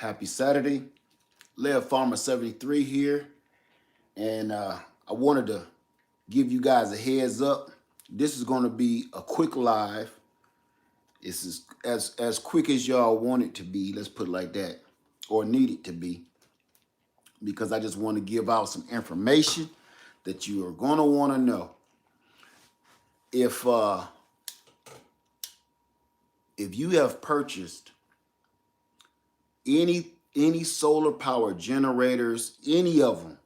Happy Saturday. Lev Farmer 73 here. And I wanted to give you guys a heads up. This is going to be a quick live. This is as quick as y'all want it to be. Let's put it like that. Or need it to be. Because I just want to give out some information that you are going to want to know. If you have purchased any solar power generators, any of them,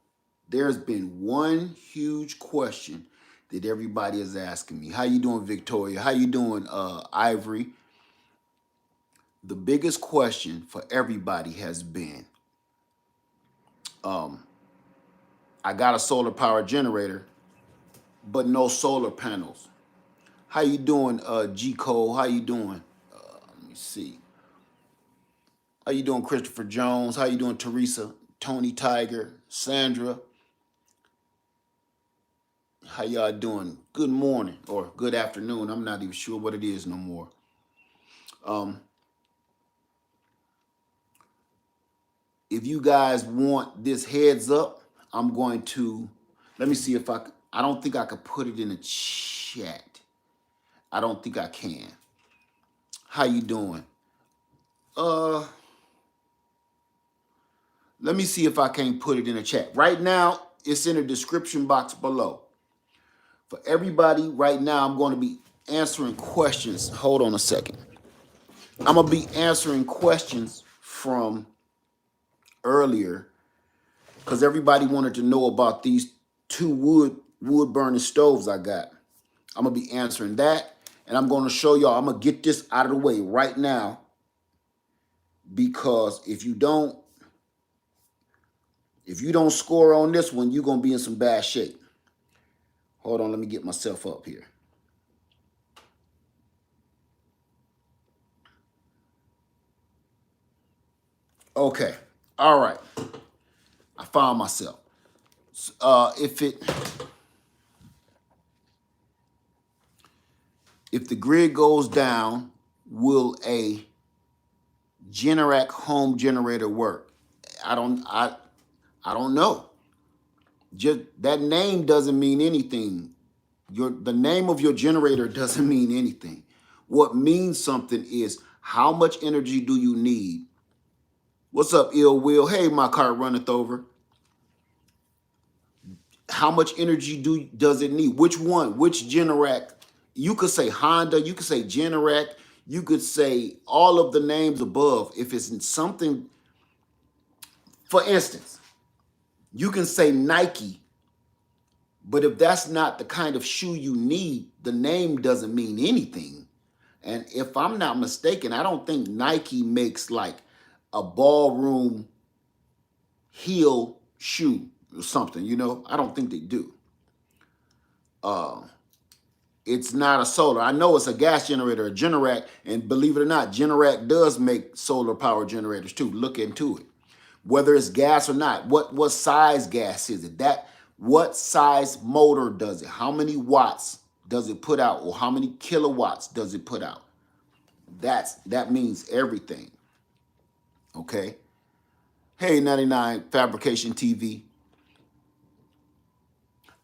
there's been one huge question that everybody is asking me. How you doing, Victoria? How you doing, Ivory? The biggest question for everybody has been, I got a solar power generator, but no solar panels. How you doing, G Cole? How you doing? Let me see. How you doing, Christopher Jones? How you doing, Teresa? Tony Tiger, Sandra? How y'all doing? Good morning or good afternoon. I'm not even sure what it is no more. If you guys want this heads up, I'm going to, let me see if I don't think I could put it in a chat. I don't think I can. How you doing? Let me see if I can't put it in a chat. Right now, it's in the description box below. For everybody, right now, I'm going to be answering questions. Hold on a second. I'm going to be answering questions from earlier because everybody wanted to know about these two wood burning stoves I got. I'm going to be answering that, and I'm going to show y'all. I'm going to get this out of the way right now because if you don't score on this one, you're going to be in some bad shape. Hold on, let me get myself up here. Okay, all right. I found myself. If the grid goes down, will a Generac home generator work? I don't know. Just that name doesn't mean anything. The name of your generator doesn't mean anything. What means something is how much energy do you need? What's up, Ill Will? Hey, my car runneth over. How much energy does it need? Which one? Which Generac? You could say Honda. You could say Generac. You could say all of the names above. If it's in something, for instance, you can say Nike. But if that's not the kind of shoe you need, the name doesn't mean anything. And if I'm not mistaken, I don't think Nike makes like a ballroom heel shoe or something, you know? I don't think they do. It's not a solar. I know it's a gas generator, a Generac, and believe it or not, Generac does make solar power generators too. Look into it. Whether it's gas or not, what size gas is it? What size motor does it? How many watts does it put out? Or how many kilowatts does it put out? That means everything. Okay. Hey, 99 Fabrication TV.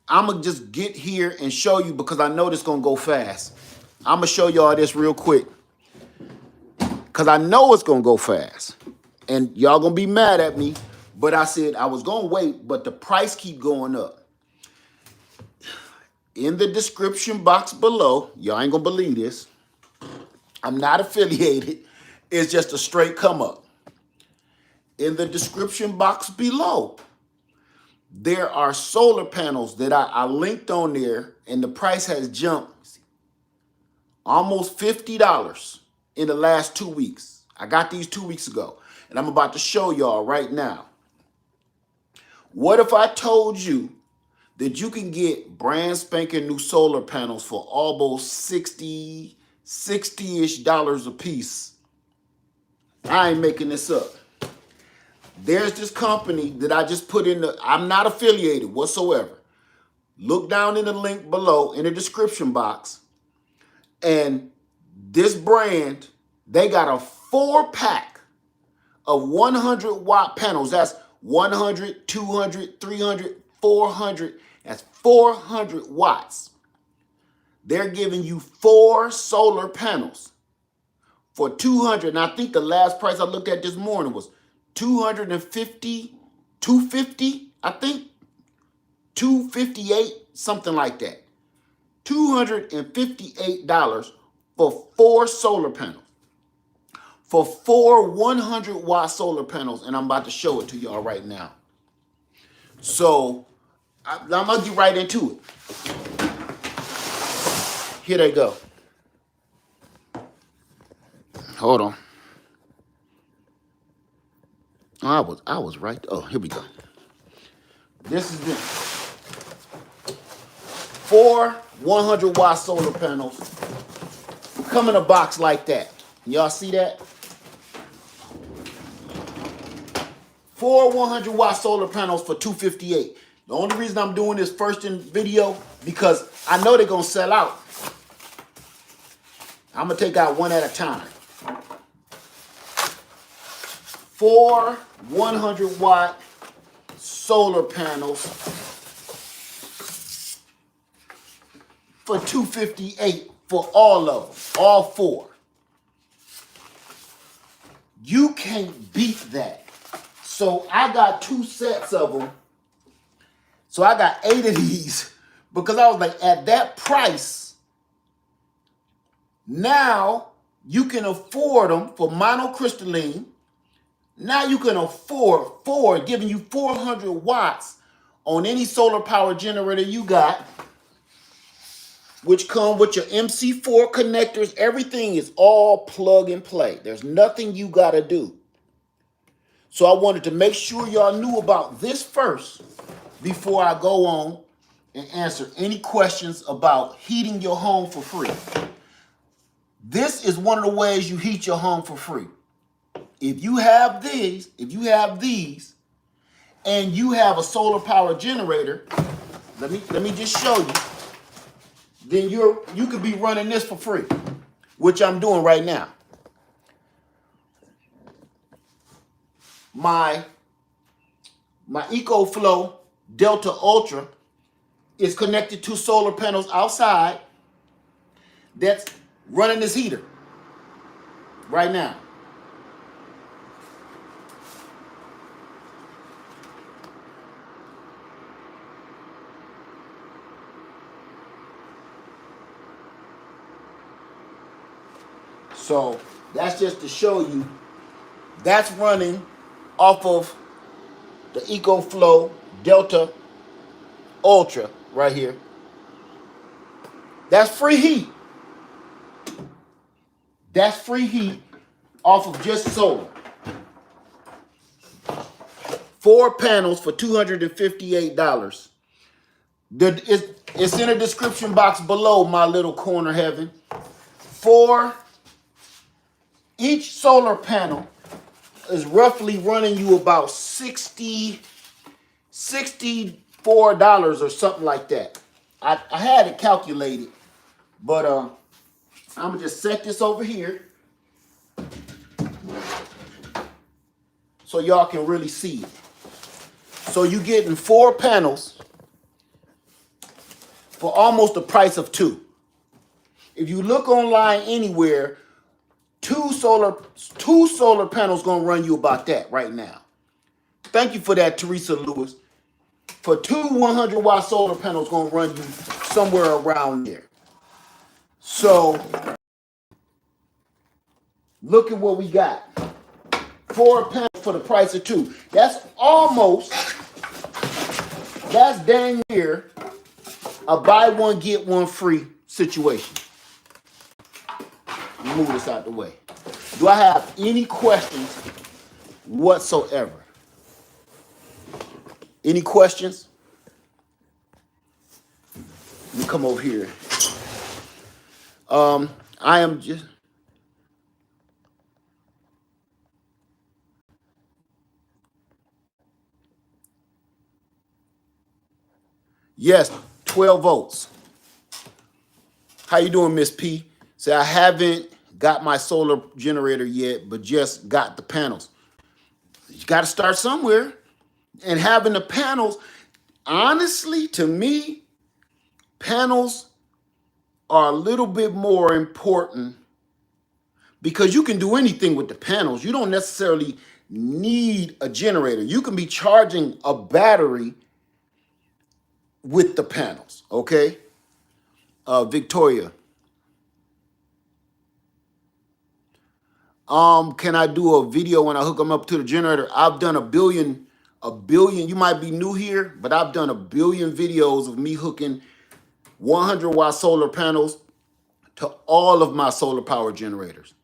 I'm going to just get here and show you because I know this going to go fast. I'm going to show y'all this real quick because I know it's going to go fast. And y'all going to be mad at me, but I said I was going to wait, but the price keep going up. In the description box below, y'all ain't going to believe this. I'm not affiliated. It's just a straight come up. In the description box below, there are solar panels that I linked on there, and the price has jumped almost $50 in the last 2 weeks. I got these 2 weeks ago, and I'm about to show y'all right now. What if I told you that you can get brand spanking new solar panels for almost $60-ish a piece? I ain't making this up. There's this company that I just put in I'm not affiliated whatsoever. Look down in the link below in the description box. And this brand, they got a 4-pack of 100-watt panels. That's 100, 200, 300, 400. That's 400 watts. They're giving you 4 solar panels for 200. And I think the last price I looked at this morning was 250, 250, I think 258, something like that. $258 for 4 solar panels. For 4 100-watt solar panels, and I'm about to show it to y'all right now. So I'm gonna get right into it. Here they go. Hold on. Oh, I was right. Oh, here we go. This is it. 4 100-watt solar panels come in a box like that. Y'all see that? 4 100-watt solar panels for $258. The only reason I'm doing this first in video because I know they're gonna sell out. I'm gonna take out one at a time. 4 100-watt solar panels for $258 for all of them, all 4. You can't beat that. So I got 2 sets of them. So I got 8 of these because I was like, at that price, now you can afford them for monocrystalline. Now you can afford 4, giving you 400 watts on any solar power generator you got, which come with your MC4 connectors. Everything is all plug and play. There's nothing you got to do. So I wanted to make sure y'all knew about this first before I go on and answer any questions about heating your home for free. This is one of the ways you heat your home for free. If you have these, and you have a solar power generator, let me just show you. Then you could be running this for free, which I'm doing right now. My EcoFlow Delta Ultra is connected to solar panels outside that's running this heater right now. So that's just to show you that's running off of the EcoFlow Delta Ultra right here. That's free heat. That's free heat off of just solar. 4 panels for $258. It's in the description box below, my little corner heaven. Each solar panel is roughly running you about $64 or something like that. I had it calculated, but I'm gonna just set this over here so y'all can really see it. So you're getting 4 panels for almost the price of 2. If you look online anywhere, two solar panels gonna run you about that right now. Thank you for that, Teresa Lewis. For 2 100-watt solar panels gonna run you somewhere around there. So look at what we got. 4 panels for the price of 2. That's dang near a buy one get one free situation. Move this out the way. Do I have any questions whatsoever? Any questions? Let me come over here. I am just... Yes, 12 volts. How you doing, Miss P? Say, I haven't got my solar generator yet, but just got the panels. You got to start somewhere. And having the panels, honestly, to me, panels are a little bit more important because you can do anything with the panels. You don't necessarily need a generator. You can be charging a battery with the panels, okay? Victoria. Can I do a video when I hook them up to the generator? I've done a billion, you might be new here, but I've done a billion videos of me hooking 100-watt solar panels to all of my solar power generators.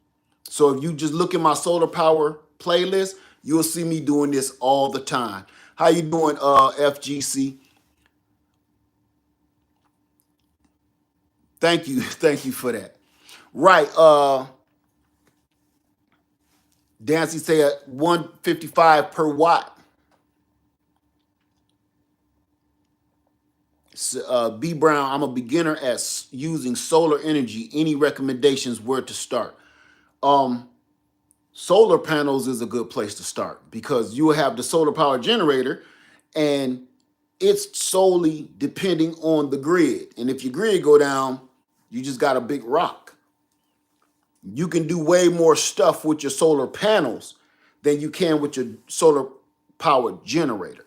So if you just look at my solar power playlist, you'll see me doing this all the time. How you doing, FGC? Thank you for that. Right, Dancy said 155 per watt. B Brown, I'm a beginner at using solar energy. Any recommendations where to start? Solar panels is a good place to start because you will have the solar power generator and it's solely depending on the grid. And if your grid go down, you just got a big rock. You can do way more stuff with your solar panels than you can with your solar power generator.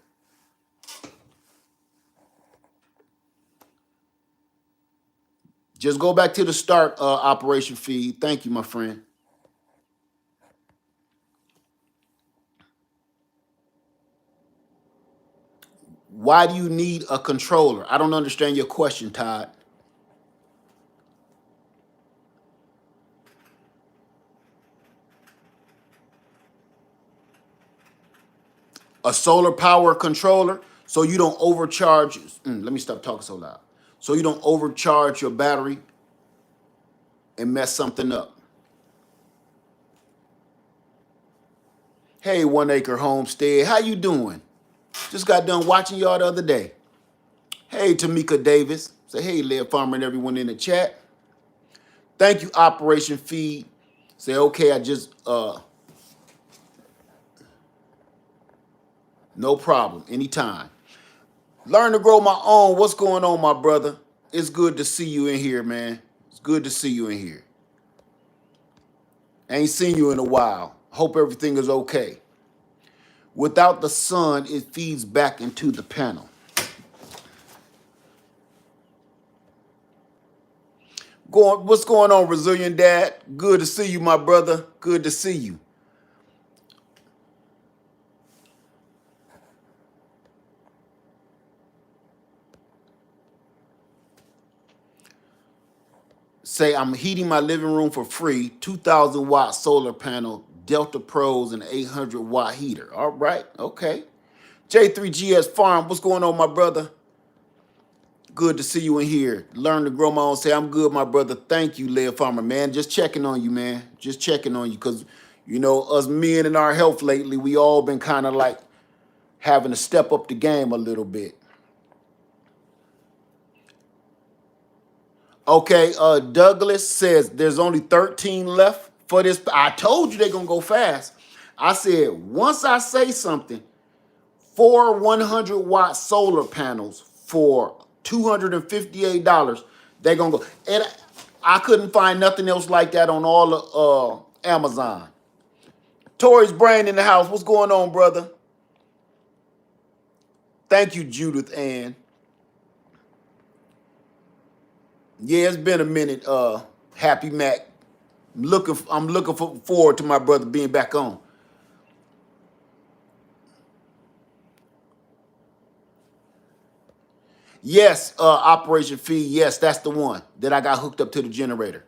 Just go back to the start, Operation Feed. Thank you, my friend. Why do you need a controller? I don't understand your question, Todd. A solar power controller so you don't overcharge. Let me stop talking so loud. So you don't overcharge your battery and mess something up. Hey, 1 Acre Homestead, how you doing? Just got done watching y'all the other day. Hey, Tamika Davis. Say hey, Lead Farmer and everyone in the chat. Thank you, Operation Feed. Say, okay, I just, no problem, anytime. Learn to grow my own. What's going on, my brother? It's good to see you in here, man. It's good to see you in here. Ain't seen you in a while. Hope everything is okay. Without the sun, it feeds back into the panel. What's going on, Resilient Dad? Good to see you, my brother. Good to see you. Say I'm heating my living room for free. 2,000-watt solar panel, Delta Pros, and 800-watt heater. All right, okay. J3GS Farm, what's going on, my brother? Good to see you in here. Learn to grow my own. Say, I'm good, my brother. Thank you, Lead Farmer, man. Just checking on you, man. Just checking on you because, you know, us men and our health lately, we all been kind of like having to step up the game a little bit. Okay, Douglas says there's only 13 left for this. I told you they're going to go fast. I said, once I say something, 4 100-watt solar panels for $258, they're going to go. And I couldn't find nothing else like that on all of Amazon. Tori's brain in the house. What's going on, brother? Thank you, Judith Ann. Yeah, it's been a minute, Happy Mac. I'm looking forward to my brother being back on. Yes, Operation Feed. Yes, that's the one that I got hooked up to the generator.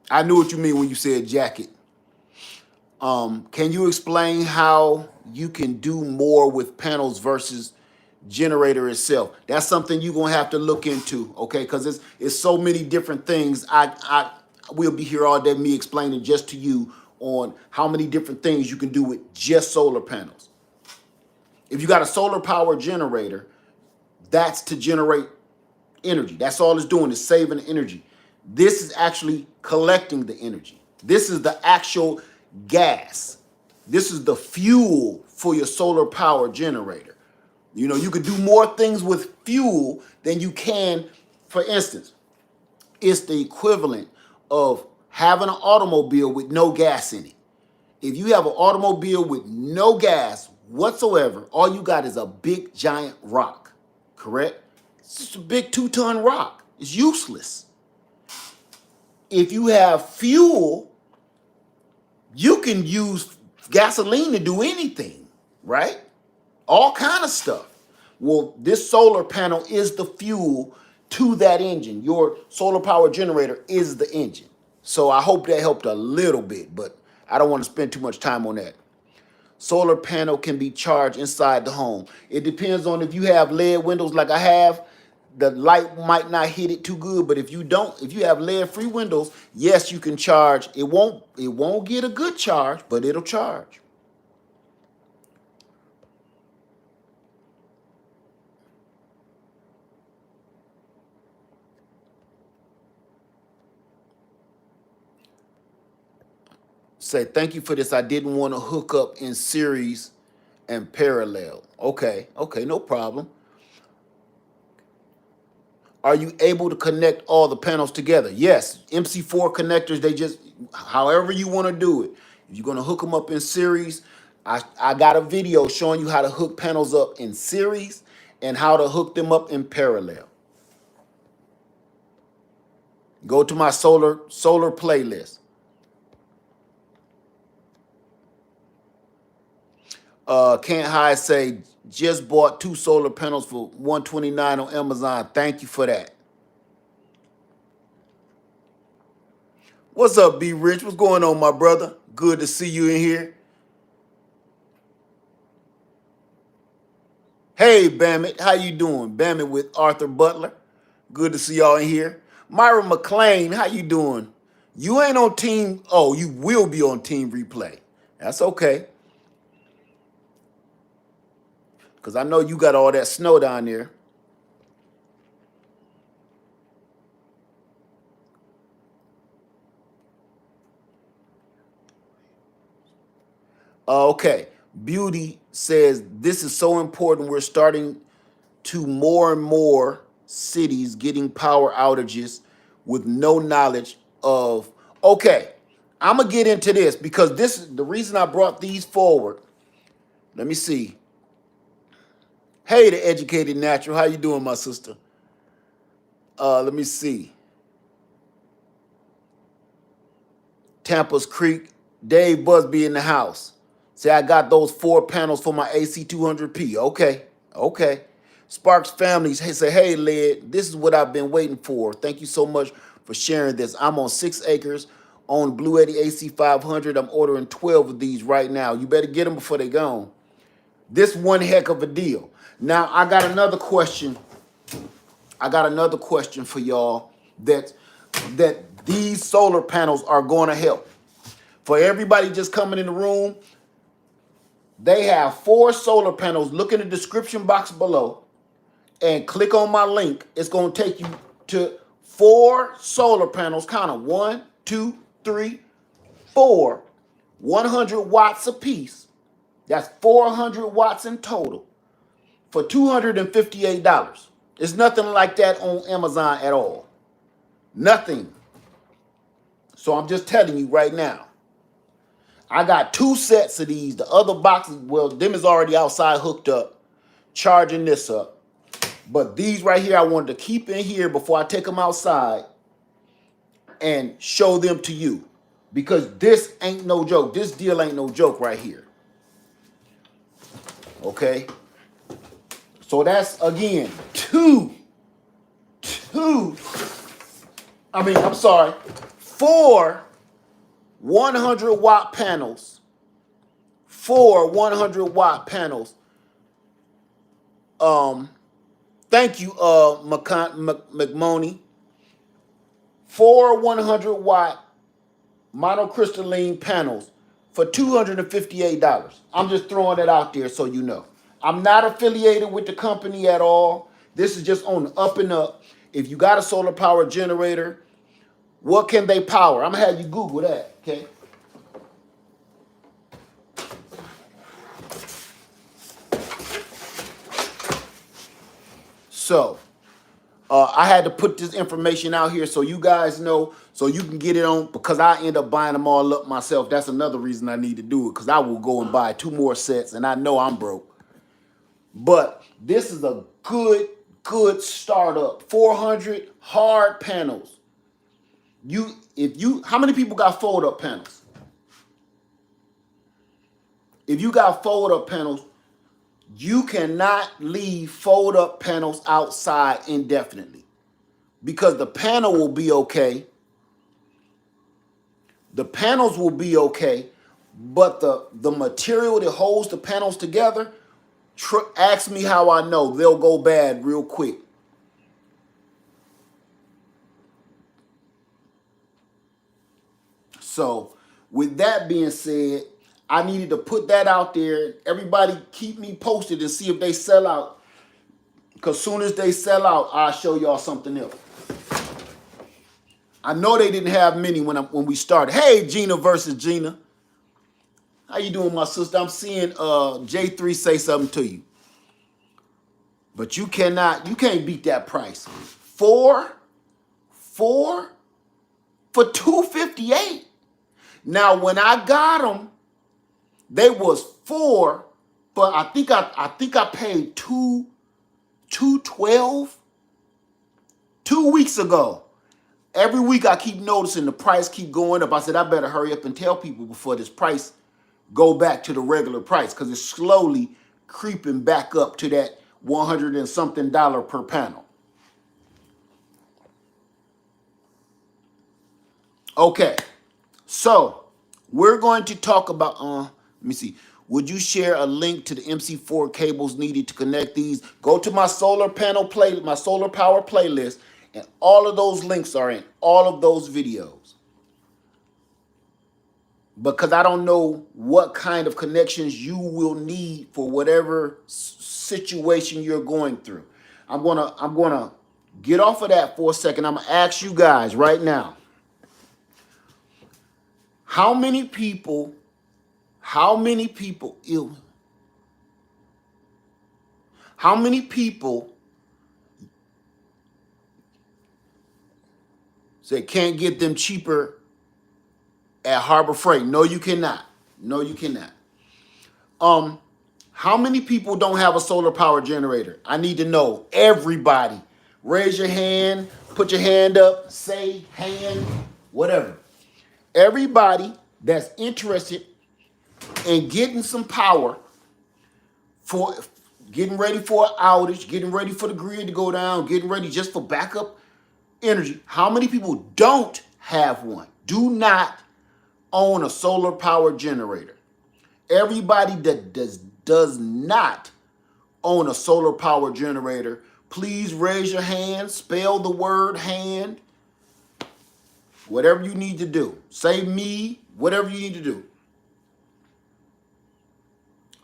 I knew what you mean when you said jacket. Can you explain how you can do more with panels versus generator itself? That's something you're gonna have to look into, okay? Because it's so many different things. I will be here all day, me explaining just to you on how many different things you can do with just solar panels. If you got a solar power generator, that's to generate energy. That's all it's doing is saving energy. This is actually collecting the energy. This is the actual gas. This is the fuel for your solar power generator. You know, you could do more things with fuel than you can. For instance, it's the equivalent of having an automobile with no gas in it. If you have an automobile with no gas whatsoever, all you got is a big giant rock, correct? It's just a big 2-ton rock. It's useless. If you have fuel, you can use gasoline to do anything, right? All kind of stuff. Well, this solar panel is the fuel to that engine. Your solar power generator is the engine. So I hope that helped a little bit, but I don't want to spend too much time on that. Solar panel can be charged inside the home. It depends on if you have lead windows like I have, the light might not hit it too good, but if you don't, if you have lead-free windows, yes, you can charge. It won't get a good charge, but it'll charge. Say, thank you for this. I didn't want to hook up in series and parallel. Okay, no problem. Are you able to connect all the panels together? Yes, MC4 connectors, they just, however you want to do it. If you're going to hook them up in series, I got a video showing you how to hook panels up in series and how to hook them up in parallel. Go to my solar playlist. Can't Hide say, just bought 2 solar panels for $129 on Amazon. Thank you for that. What's up, B Rich? What's going on, my brother? Good to see you in here. Hey, Bammit, how you doing? Bammit with Arthur Butler. Good to see y'all in here. Myra McLean, how you doing? You ain't on team. Oh, you will be on team replay. That's okay. Because I know you got all that snow down there. Okay. Beauty says, this is so important. We're starting to more and more cities getting power outages with no knowledge of. Okay. I'm going to get into this because this is the reason I brought these forward. Let me see. Hey, the Educated Natural. How you doing, my sister? Let me see. Tampa's Creek. Dave Busby in the house. Say, I got those 4 panels for my AC200P. Okay. Sparks Families say, hey, Led, this is what I've been waiting for. Thank you so much for sharing this. I'm on 6 acres on Bluetti AC500. I'm ordering 12 of these right now. You better get them before they're gone. This one heck of a deal. Now, I got another question. For y'all that these solar panels are going to help. For everybody just coming in the room, they have 4 solar panels. Look in the description box below and click on my link. It's going to take you to 4 solar panels. Count them. 1, 2, 3, 4. 100 watts a piece. That's 400 watts in total for $258. There's nothing like that on Amazon at all. Nothing. So I'm just telling you right now. I got 2 sets of these. The other boxes, well, them is already outside hooked up, charging this up. But these right here, I wanted to keep in here before I take them outside and show them to you. Because this ain't no joke. This deal ain't no joke right here. Okay? So that's, again, 4 100-watt panels. 4 100-watt panels. Thank you, McMoney. 4 100-watt monocrystalline panels for $258. I'm just throwing it out there so you know. I'm not affiliated with the company at all. This is just on the up and up. If you got a solar power generator, What can they power? I'm gonna have you Google that, okay? So I had to put this information out here so you guys know, so you can get it on, because I end up buying them all up myself. That's another reason I need to do it, because I will go and buy 2 more sets, and I know I'm broke. But this is a good startup. 400 hard panels. How many people got fold-up panels? If you got fold-up panels, you cannot leave fold-up panels outside indefinitely, because the panel will be okay. The panels will be okay, but the material that holds the panels together, ask me how I know, they'll go bad real quick. So with that being said, I needed to put that out there. Everybody keep me posted and see if they sell out, because soon as they sell out, I'll show y'all something else. I know they didn't have many when we started. Hey, Gina versus Gina. How you doing, my sister? I'm seeing J3 say something to you. But you can't beat that price. Four for $258. Now when I got them, they was 4, but I think I paid $212 2 weeks ago. Every week I keep noticing the price keep going up. I said I better hurry up and tell people before this price go back to the regular price, because it's slowly creeping back up to that $100 and something per panel. Okay, so we're going to talk about, let me see. Would you share a link to the MC4 cables needed to connect these? Go to my solar power playlist, and all of those links are in all of those videos. Because I don't know what kind of connections you will need for whatever situation you're going through. I'm gonna get off of that for a second. I'm gonna ask you guys right now. How many people say can't get them cheaper at Harbor Freight? No, you cannot. No, you cannot. How many people don't have a solar power generator? I need to know. Everybody. Raise your hand, put your hand up, say hand, whatever. Everybody that's interested in getting some power, for getting ready for an outage, getting ready for the grid to go down, getting ready just for backup energy. How many people don't have one? Do not own a solar power generator. Everybody that does not own a solar power generator, please raise your hand, spell the word hand, whatever you need to do. Say me, whatever you need to do.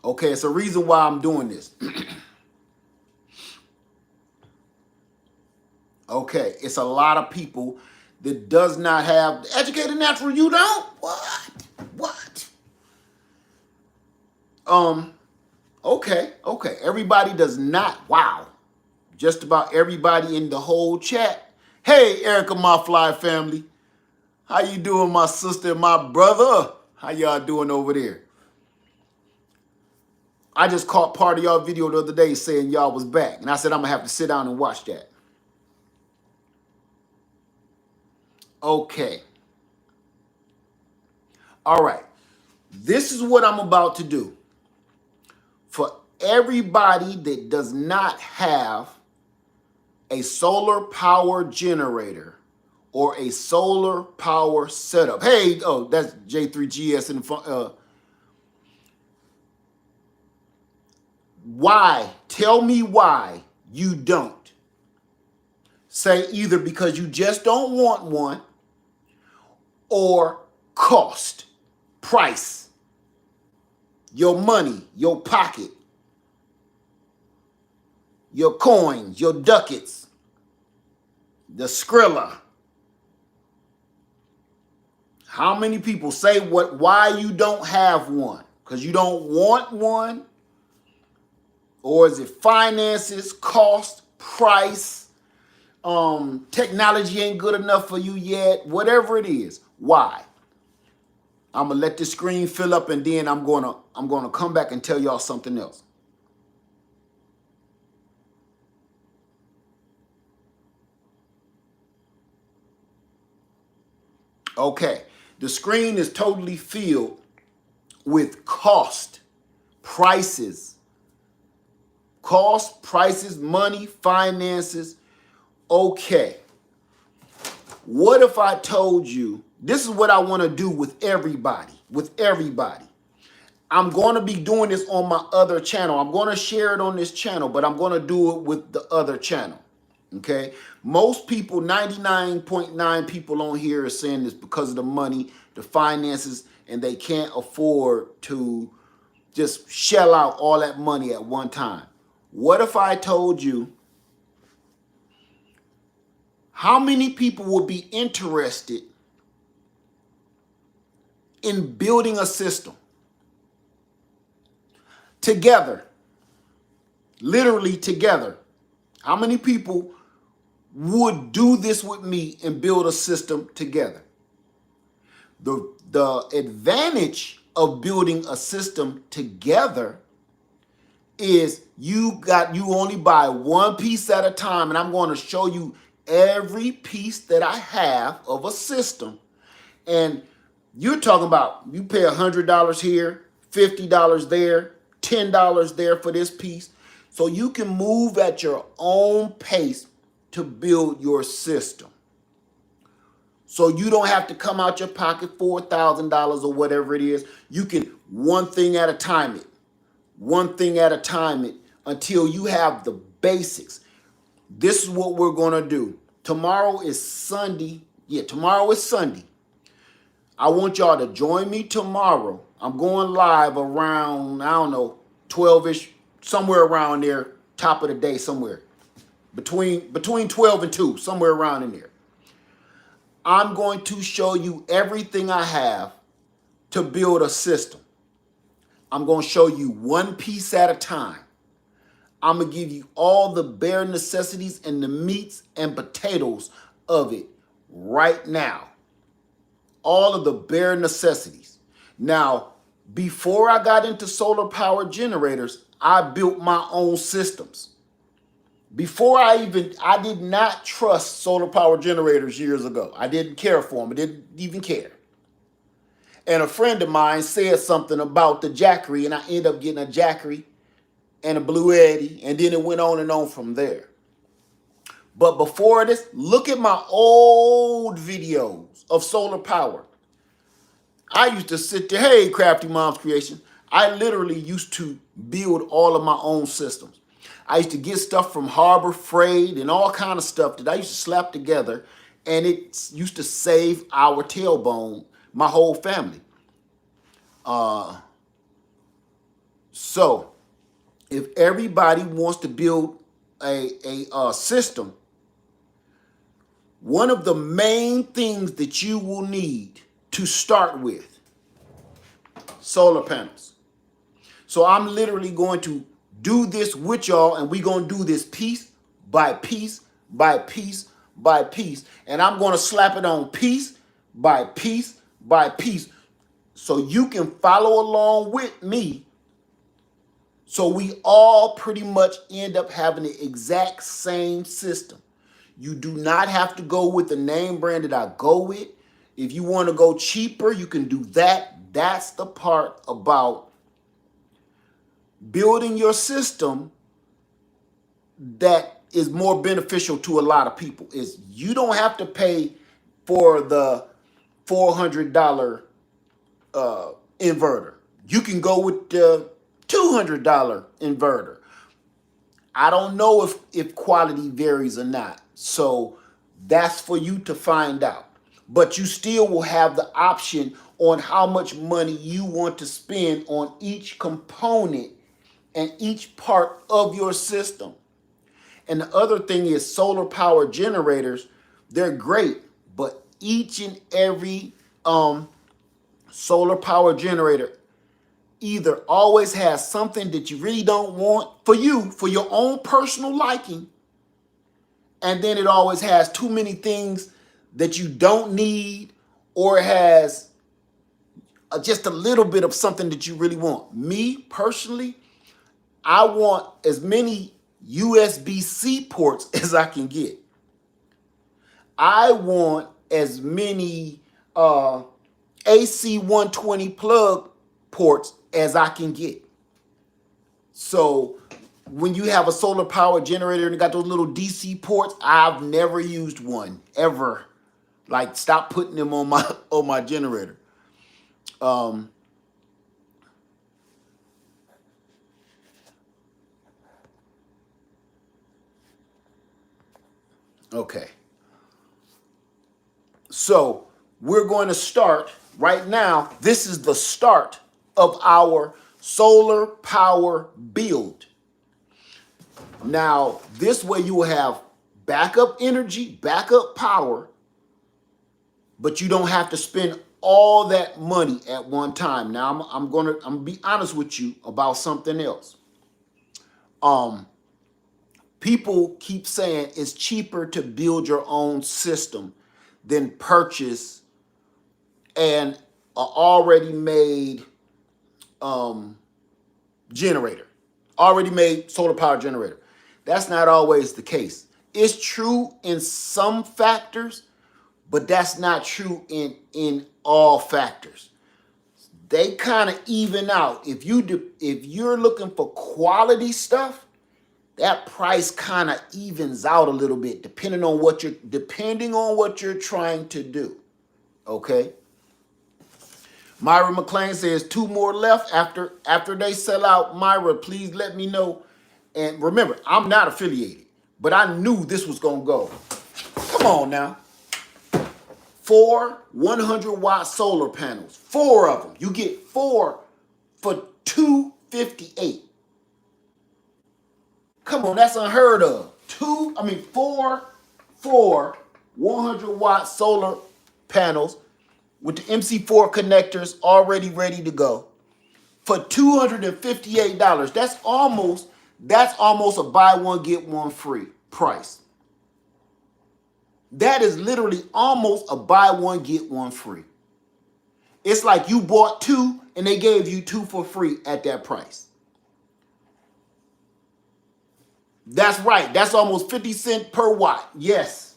Okay, it's a reason why I'm doing this. Okay, it's a lot of people that does not have educated natural. You don't? What? Okay. Everybody does not. Wow. Just about everybody in the whole chat. Hey, Erica, my fly family. How you doing, my sister and my brother? How y'all doing over there? I just caught part of y'all video the other day saying y'all was back. And I said I'm going to have to sit down and watch that. Okay. All right. This is what I'm about to do. For everybody that does not have a solar power generator or a solar power setup. Hey, oh, that's J3GS in front. Why? Tell me why you don't. Say either because you just don't want one, or cost, price, your money, your pocket, your coins, your ducats, the Skrilla. How many people say why you don't have one? Because you don't want one? Or is it finances, cost, price, technology ain't good enough for you yet? Whatever it is. Why? I'm gonna let this screen fill up, and then I'm gonna come back and tell y'all something else. Okay, the screen is totally filled with cost, prices, money, finances. Okay, what if I told you this is what I want to do with everybody? I'm going to be doing this on my other channel. I'm going to share it on this channel, but I'm going to do it with the other channel. Okay. Most people, 99.9 people on here are saying this because of the money, the finances, and they can't afford to just shell out all that money at one time. What if I told you how many people would be interested in building a system together, literally together? How many people would do this with me and build a system together? The advantage of building a system together is you only buy one piece at a time, and I'm going to show you every piece that I have of a system. And you're talking about you pay $100 here, $50 there, $10 there for this piece. So you can move at your own pace to build your system. So you don't have to come out your pocket $4,000 or whatever it is. You can one thing at a time until you have the basics. This is what we're going to do. Tomorrow is Sunday. Yeah, tomorrow is Sunday. I want y'all to join me tomorrow. I'm going live around, I don't know, 12-ish, somewhere around there, top of the day somewhere. Between 12 and 2, somewhere around in there. I'm going to show you everything I have to build a system. I'm going to show you one piece at a time. I'm going to give you all the bare necessities and the meats and potatoes of it right now. All of the bare necessities. Now, before I got into solar power generators, I built my own systems. Before I did not trust solar power generators years ago. I didn't care for them. I didn't even care. And a friend of mine said something about the Jackery, and I ended up getting a Jackery and a Blue Eddy, and then it went on and on from there. But before this, look at my old videos of solar power. I used to sit there, hey, Crafty Mom's Creation. I literally used to build all of my own systems. I used to get stuff from Harbor Freight and all kind of stuff that I used to slap together, and it used to save our tailbone, my whole family. So if everybody wants to build a system, one of the main things that you will need to start with, solar panels. So I'm literally going to do this with y'all, and we're going to do this piece by piece by piece by piece. And I'm going to slap it on piece by piece by piece so you can follow along with me, so we all pretty much end up having the exact same system. You do not have to go with the name brand that I go with. If you want to go cheaper, you can do that. That's the part about building your system that is more beneficial to a lot of people. Is you don't have to pay for the $400 inverter. You can go with the $200 inverter. I don't know if quality varies or not. So that's for you to find out. But you still will have the option on how much money you want to spend on each component and each part of your system. And the other thing is solar power generators, they're great, but each and every solar power generator either always has something that you really don't want for you, for your own personal liking, and then it always has too many things that you don't need, or it has just a little bit of something that you really want. Me, personally, I want as many USB-C ports as I can get. I want as many AC 120 plug ports as I can get. So when you have a solar power generator and it got those little DC ports, I've never used one ever. Like, stop putting them on my generator. Okay. So we're going to start right now. This is the start of our solar power build. Now, this way you will have backup energy, backup power, but you don't have to spend all that money at one time. Now, I'm gonna be honest with you about something else. People keep saying it's cheaper to build your own system than purchase an already made generator, already made solar power generator. That's not always the case. It's true in some factors, but that's not true in all factors. They kind of even out. If you're looking for quality stuff, that price kind of evens out a little bit depending on what you're trying to do. Okay. Myra McLean says 2 more left after they sell out. Myra, please let me know. And remember, I'm not affiliated, but I knew this was gonna go. Come on now. 4 100-watt solar panels. 4 of them. You get 4 for $258. Come on, that's unheard of. 4 100-watt solar panels with the MC4 connectors already ready to go for $258. That's almost a buy one get one free price. That is literally almost a buy one get one free. It's like you bought 2 and they gave you 2 for free at that price. That's right. That's almost 50 cents per watt. Yes.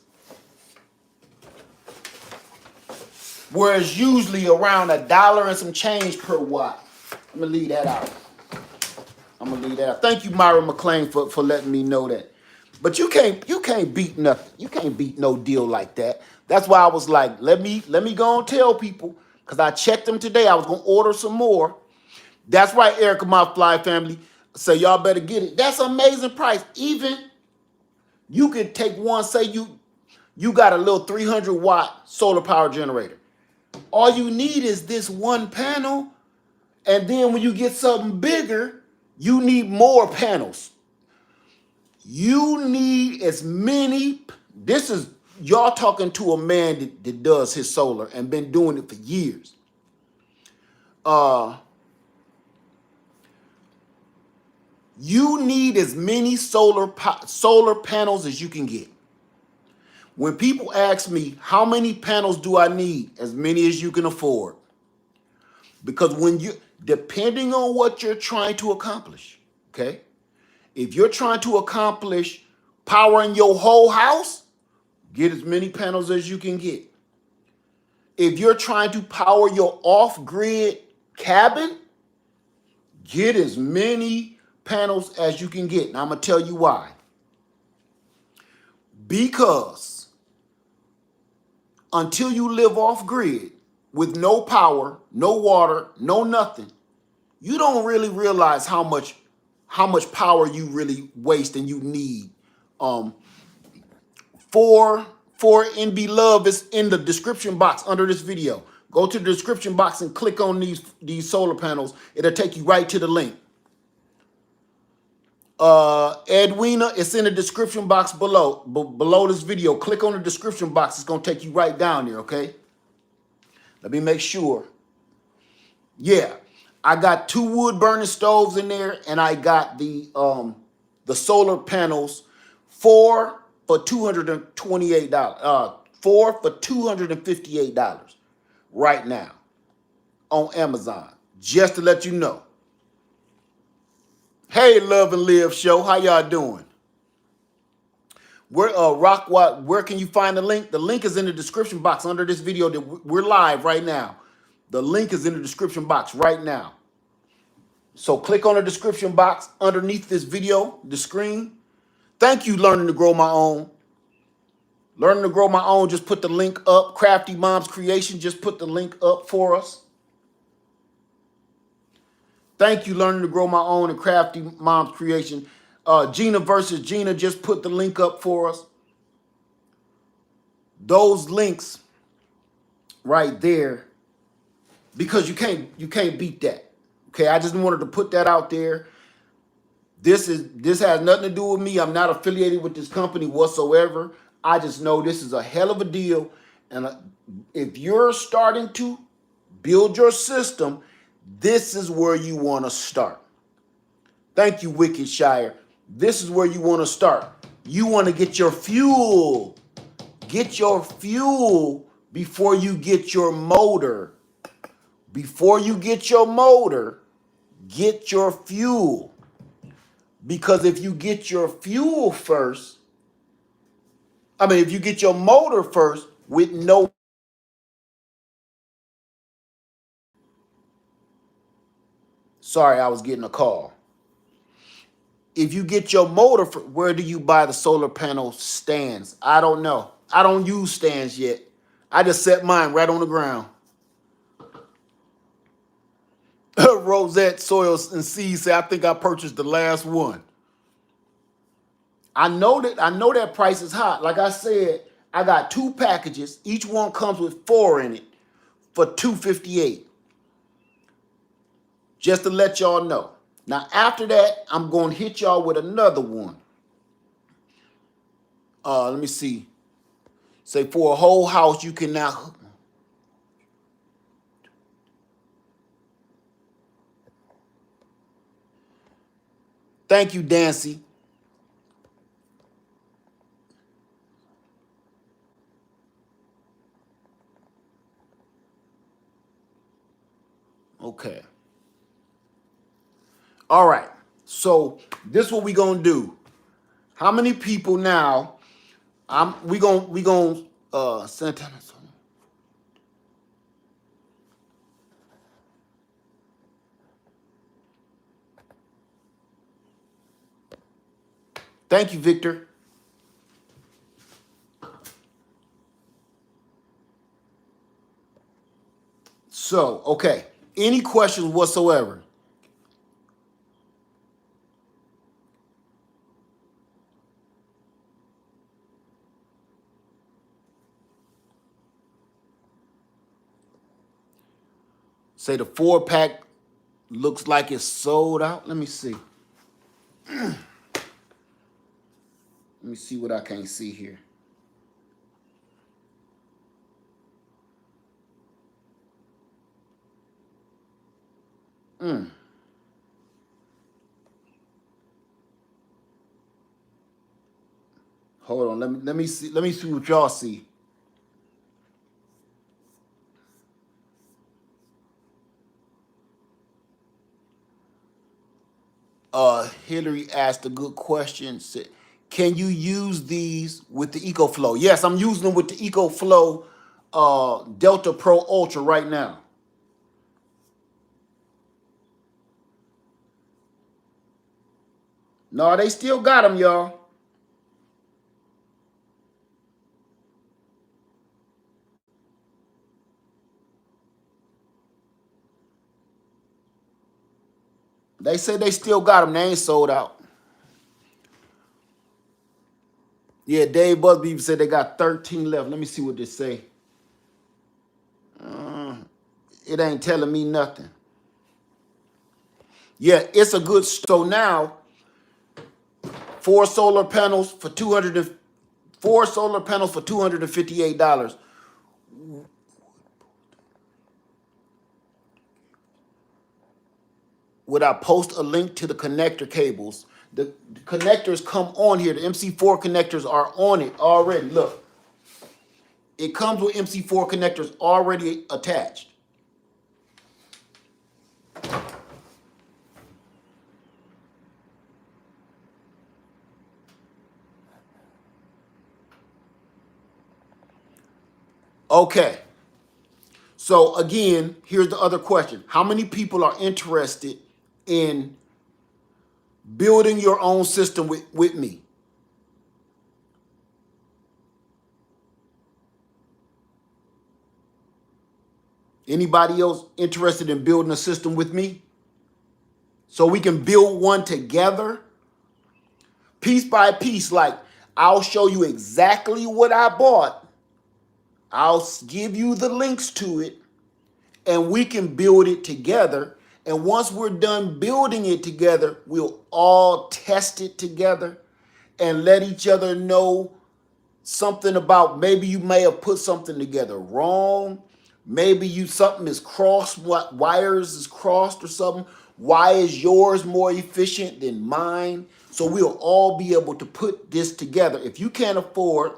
Whereas usually around $1 and some change per watt. I'm going to leave that out. Thank you, Myra McLean, for letting me know that. But you can't beat nothing. You can't beat no deal like that. That's why I was like, let me go and tell people, because I checked them today. I was going to order some more. That's right, Erica, my fly family. So y'all better get it. That's an amazing price. Even you could take one, say you got a little 300-watt solar power generator. All you need is this one panel. And then when you get something bigger, you need more panels. You need as many. This is, y'all talking to a man that does his solar and been doing it for years. You need as many solar panels as you can get. When people ask me, how many panels do I need? As many as you can afford. Because depending on what you're trying to accomplish, okay? If you're trying to accomplish powering your whole house, get as many panels as you can get. If you're trying to power your off-grid cabin, get as many panels as you can get. And I'm going to tell you why. Because until you live off-grid with no power, no water, no nothing, you don't really realize how much power you really waste and you need. For NB Love is in the description box under this video. Go to the description box and click on these solar panels. It'll take you right to the link. Edwina, it's in the description box below this video. Click on the description box. It's going to take you right down there, okay? Let me make sure. Yeah, I got 2 wood burning stoves in there, and I got the solar panels, 4 for $228. 4 for $258 right now on Amazon. Just to let you know. Hey, Love and Live Show, how y'all doing? Where can you find the link? The link is in the description box under this video. That we're live right now. The link is in the description box right now. So click on the description box underneath this video, the screen. Thank you, Learning to Grow My Own. Learning to Grow My Own, just put the link up. Crafty Mom's Creation, just put the link up for us. Thank you, Learning to Grow My Own and Crafty Mom's Creation. Gina versus Gina, just put the link up for us. Those links right there, because you can't beat that. Okay, I just wanted to put that out there. This has nothing to do with me. I'm not affiliated with this company whatsoever. I just know this is a hell of a deal. And if you're starting to build your system, this is where you want to start. Thank you, Wicked Shire. This is where you want to start. You want to get your fuel. Get your fuel before you get your motor. Before you get your motor, get your fuel. Because if you get your fuel first, if you get your motor first with no... Sorry, I was getting a call. If you get your motor, where do you buy the solar panel stands? I don't know. I don't use stands yet. I just set mine right on the ground. Rosette Soils and Seeds say, I think I purchased the last one. I know that price is hot. Like I said, I got 2 packages. Each one comes with 4 in it for $258. Just to let y'all know. Now, after that, I'm going to hit y'all with another one. Let me see. Say for a whole house, you can now... Thank you, Dancy. Okay. All right. So this is what we gonna do. How many people now? We gonna send. Thank you, Victor. So, okay. Any questions whatsoever? Say the 4-pack looks like it's sold out. Let me see. Let me see what I can't see here. Hold on. Let me see what y'all see. Hillary asked a good question. Said, can you use these with the EcoFlow? Yes, I'm using them with the EcoFlow Delta Pro Ultra right now. No, they still got them, y'all. They say they still got them. They ain't sold out. Yeah, Dave Busby said they got 13 left. Let me see what they say. It ain't telling me nothing. Yeah, it's a good... So now, 4 solar panels for $258. would I post a link to the connector cables. The connectors come on here. The MC4 connectors are on it already. Look, it comes with MC4 connectors already attached. Okay. So again, here's the other question. How many people are interested in building your own system with me? Anybody else interested in building a system with me? So we can build one together, piece by piece. Like, I'll show you exactly what I bought. I'll give you the links to it, and we can build it together. And once we're done building it together, we'll all test it together and let each other know something about, maybe you may have put something together wrong. Maybe something is crossed, what wires is crossed or something. Why is yours more efficient than mine? So we'll all be able to put this together. If you can't afford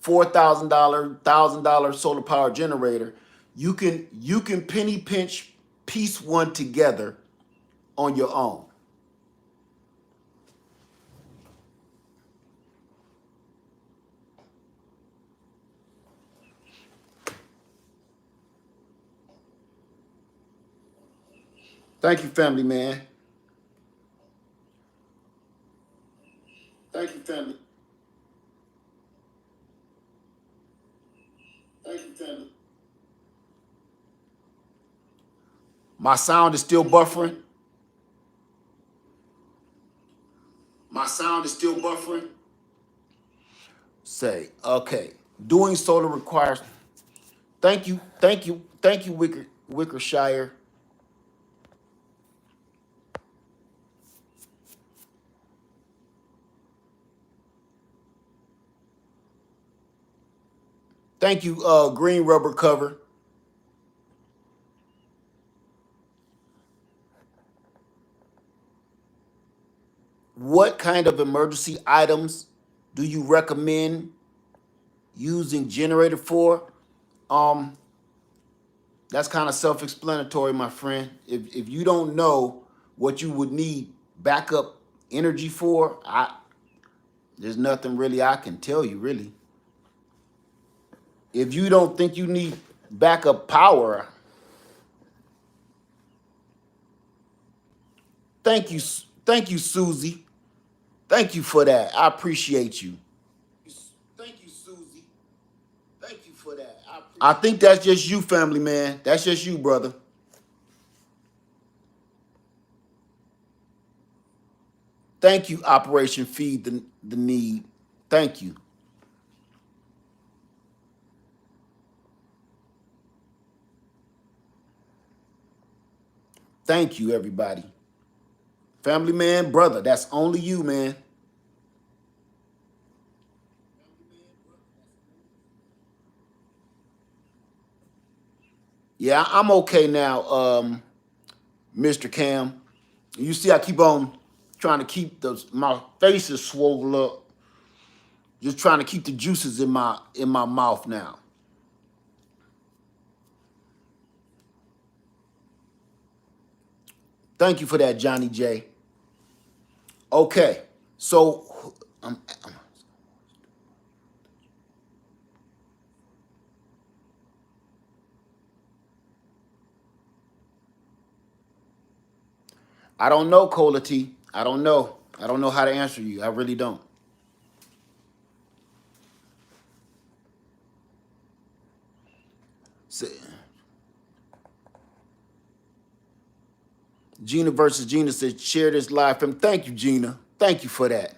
$4,000, $1,000 solar power generator, you can penny pinch piece one together on your own. Thank you, family man. Thank you, family. Thank you, family. My sound is still buffering. My sound is still buffering. Say, okay. Doing solar requires. Thank you, Wickershire. Thank you, Green Rubber Cover. What kind of emergency items do you recommend using generator for? That's kind of self-explanatory, my friend. If you don't know what you would need backup energy for, there's nothing really I can tell you, really. If you don't think you need backup power, thank you, Susie. Thank you for that. I appreciate you. Thank you, Susie. Thank you for that. I think that's just you, family man. That's just you, brother. Thank you, Operation Feed the Need. Thank you. Thank you, everybody. Family man, brother, that's only you, man. Yeah, I'm okay now, Mr. Cam. You see, I keep on trying to keep my face is swollen up. Just trying to keep the juices in my mouth now. Thank you for that, Johnny J. Okay, so I don't know, Cola T. I don't know. I don't know how to answer you. I really don't. Gina versus Gina says, share this live film. Thank you, Gina. Thank you for that.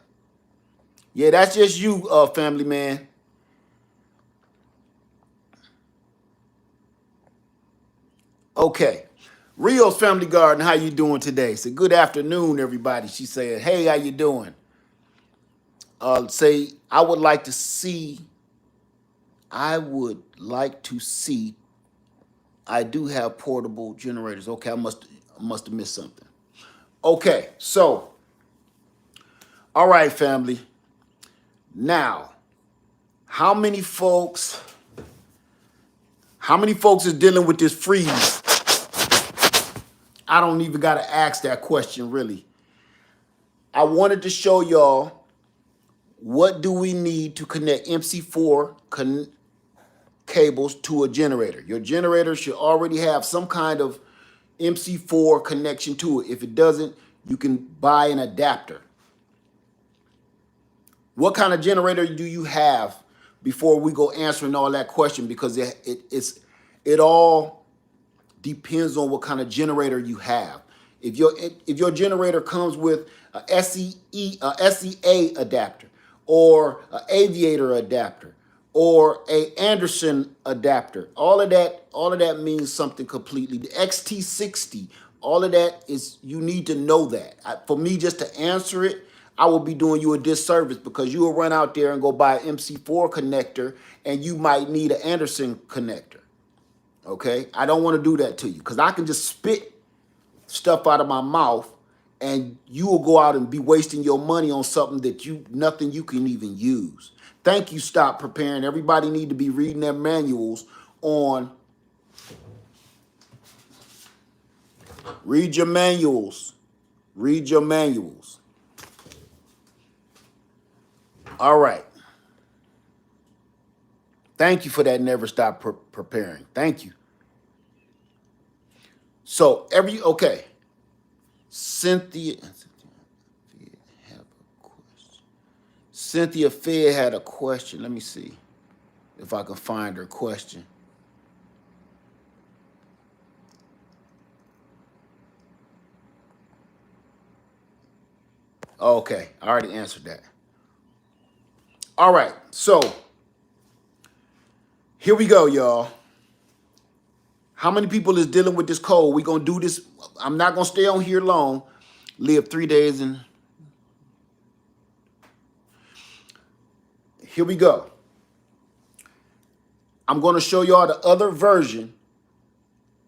Yeah, that's just you, family man. Okay. Rio's Family Garden, how you doing today? Say good afternoon, everybody. She said, hey, how you doing? Say, I would like to see, I do have portable generators. Okay, I must have missed something. Okay, so, all right, family. Now, how many folks is dealing with this freeze? I don't even got to ask that question, really. I wanted to show y'all what do we need to connect MC4 cables to a generator. Your generator should already have some kind of MC4 connection to it. If it doesn't, you can buy an adapter. What kind of generator do you have before we go answering all that question? Because it all depends on what kind of generator you have. If your generator comes with a SEA adapter, or an Aviator adapter, or a Anderson adapter, all of that means something completely. The XT60, all of that is, you need to know that. For me, just to answer it, I will be doing you a disservice, because you will run out there and go buy an MC4 connector, and you might need an Anderson connector. Okay, I don't want to do that to you, because I can just spit stuff out of my mouth and you will go out and be wasting your money on something that nothing you can even use. Thank you, Stop Preparing. Everybody need to be reading their manuals on. Read your manuals. Read your manuals. All right. Thank you for that. Never Stop Preparing. Thank you. So okay. Cynthia Fair had a question. Let me see if I can find her question. Okay, I already answered that. All right, so here we go, y'all. How many people is dealing with this cold? We're going to do this. I'm not going to stay on here long. Live 3 days and... Here we go. I'm going to show y'all the other version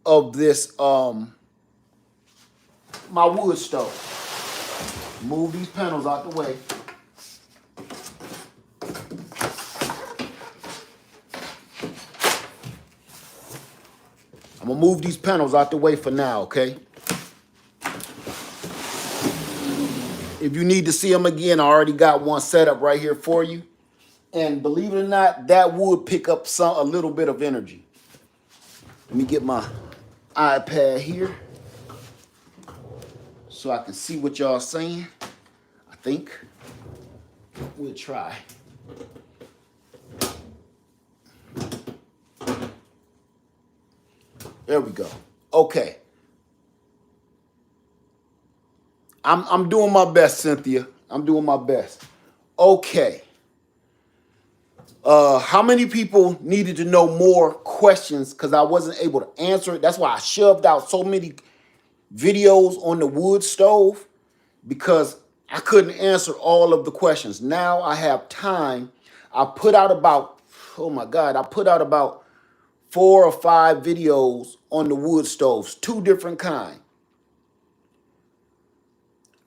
of this, my wood stove. Move these panels out the way. I'm going to move these panels out the way for now, okay? If you need to see them again, I already got one set up right here for you. And believe it or not, that would pick up a little bit of energy. Let me get my iPad here so I can see what y'all saying. I think we'll try. There we go. Okay. I'm doing my best, Cynthia. I'm doing my best. Okay. How many people needed to know more questions because I wasn't able to answer it? That's why I shoved out so many videos on the wood stove, because I couldn't answer all of the questions. Now I have time. I put out about, oh my God, I put out about 4 or 5 videos on the wood stoves, 2 different kinds.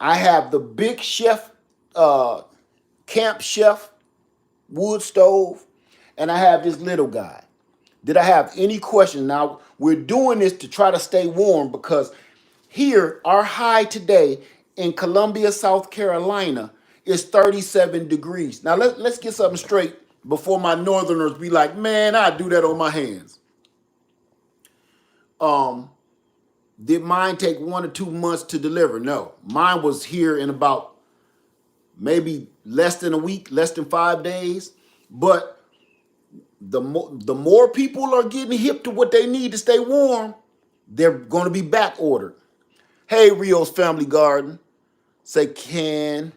I have the Big Chef, Camp Chef wood stove, and I have this little guy. Did I have any questions? Now, we're doing this to try to stay warm, because here, our high today in Columbia, South Carolina is 37 degrees. Now, let's get something straight before my northerners be like, man, I do that on my hands. Did mine take 1 or 2 months to deliver? No, mine was here in about maybe less than a week, less than 5 days. But the more people are getting hip to what they need to stay warm, they're going to be back ordered. Hey, Rio's Family Garden, say, can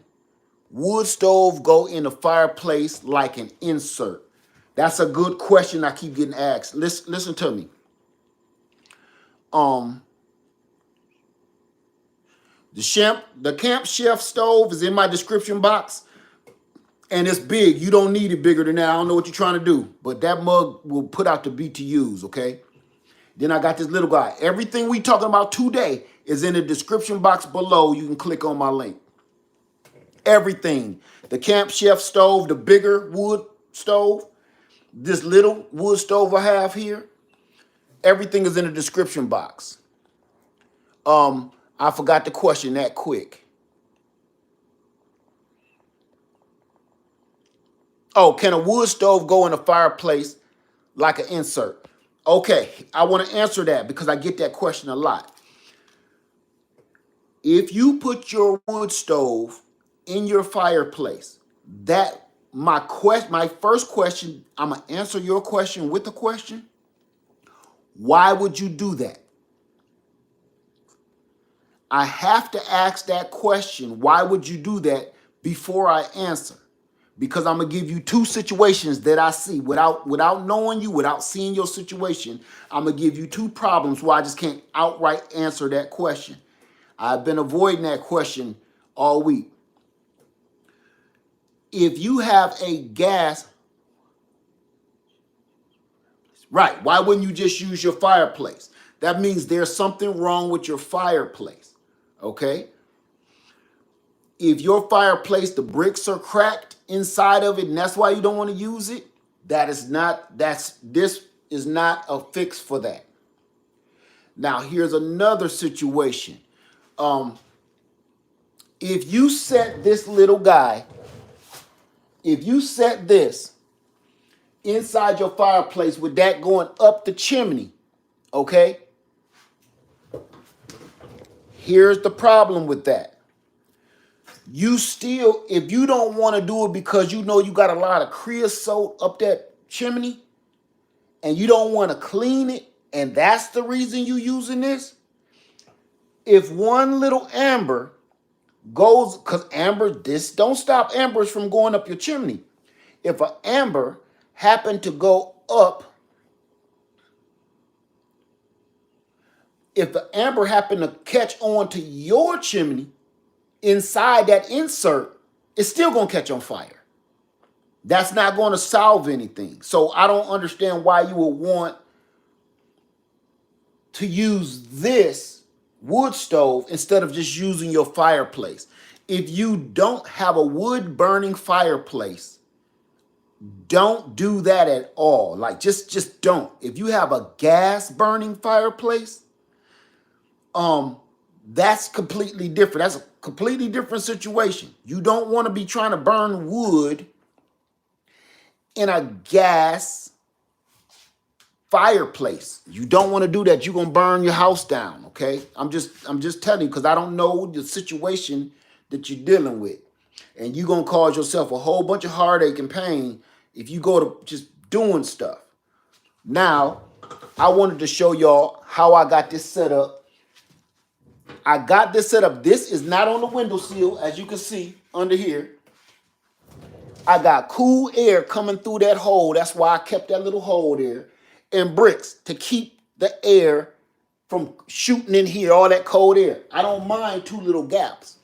wood stove go in a fireplace like an insert? That's a good question I keep getting asked. Listen to me. The Camp Chef stove is in my description box, and it's big. You don't need it bigger than that. I don't know what you're trying to do, but that mug will put out the BTUs, okay? Then I got this little guy. Everything we talking about today is in the description box below. You can click on my link. Everything. The Camp Chef stove, the bigger wood stove, this little wood stove I have here, everything is in the description box. I forgot the question that quick. Oh, can a wood stove go in a fireplace like an insert? Okay, I want to answer that because I get that question a lot. If you put your wood stove in your fireplace, my first question, I'm gonna answer your question with a question. Why would you do that? I have to ask that question, why would you do that, before I answer? Because I'm gonna give you two situations that I see without knowing you, without seeing your situation. I'm gonna give you two problems why I just can't outright answer that question. I've been avoiding that question all week. If you have a gas, right, why wouldn't you just use your fireplace? That means there's something wrong with your fireplace, okay? If your fireplace, the bricks are cracked inside of it, and that's why you don't want to use it, this is not a fix for that. Now, here's another situation. If you set this little guy, if you set this inside your fireplace with that going up the chimney, okay? Here's the problem with that. You still, if you don't want to do it because you know you got a lot of creosote up that chimney and you don't want to clean it, and that's the reason you using this, if one little amber goes, because amber, this don't stop ambers from going up your chimney. If an amber happened to go up, if the amber happened to catch on to your chimney inside that insert, it's still going to catch on fire. That's not going to solve anything. So I don't understand why you would want to use this wood stove instead of just using your fireplace. If you don't have a wood burning fireplace, don't do that at all. Like just don't. If you have a gas burning fireplace, that's completely different. That's a completely different situation. You don't want to be trying to burn wood in a gas fireplace. You don't want to do that. You're going to burn your house down, okay? I'm just telling you because I don't know the situation that you're dealing with. And you're going to cause yourself a whole bunch of heartache and pain if you go to just doing stuff. Now, I wanted to show y'all how I got this set up. I got this set up. This is not on the windowsill, as you can see under here. I got cool air coming through that hole. That's why I kept that little hole there. And bricks to keep the air from shooting in here, all that cold air. I don't mind two little gaps.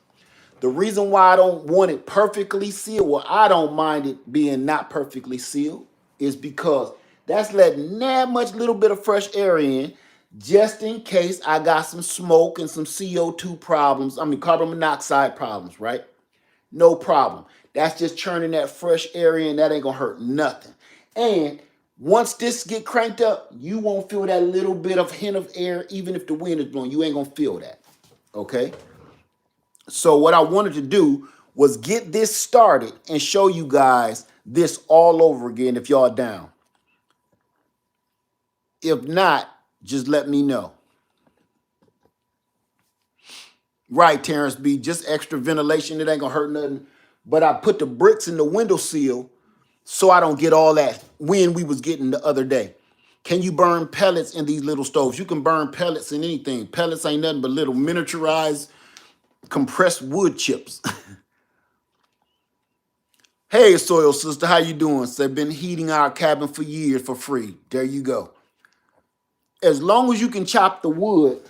The reason why I don't want it perfectly sealed, well, I don't mind it being not perfectly sealed, is because that's letting that much little bit of fresh air in, just in case I got some smoke and some CO2 problems, carbon monoxide problems, right? No problem. That's just churning that fresh air in. That ain't gonna hurt nothing. And once this get cranked up, you won't feel that little bit of hint of air, even if the wind is blowing. You ain't gonna feel that, okay? So what I wanted to do was get this started and show you guys this all over again if y'all down. If not, just let me know. Right, Terrence B, just extra ventilation. It ain't gonna hurt nothing. But I put the bricks in the windowsill so I don't get all that wind we was getting the other day. Can you burn pellets in these little stoves? You can burn pellets in anything. Pellets ain't nothing but little miniaturized compressed wood chips. Hey, Soil Sister, how you doing? They've been heating our cabin for years for free. There you go. As long as you can chop the wood,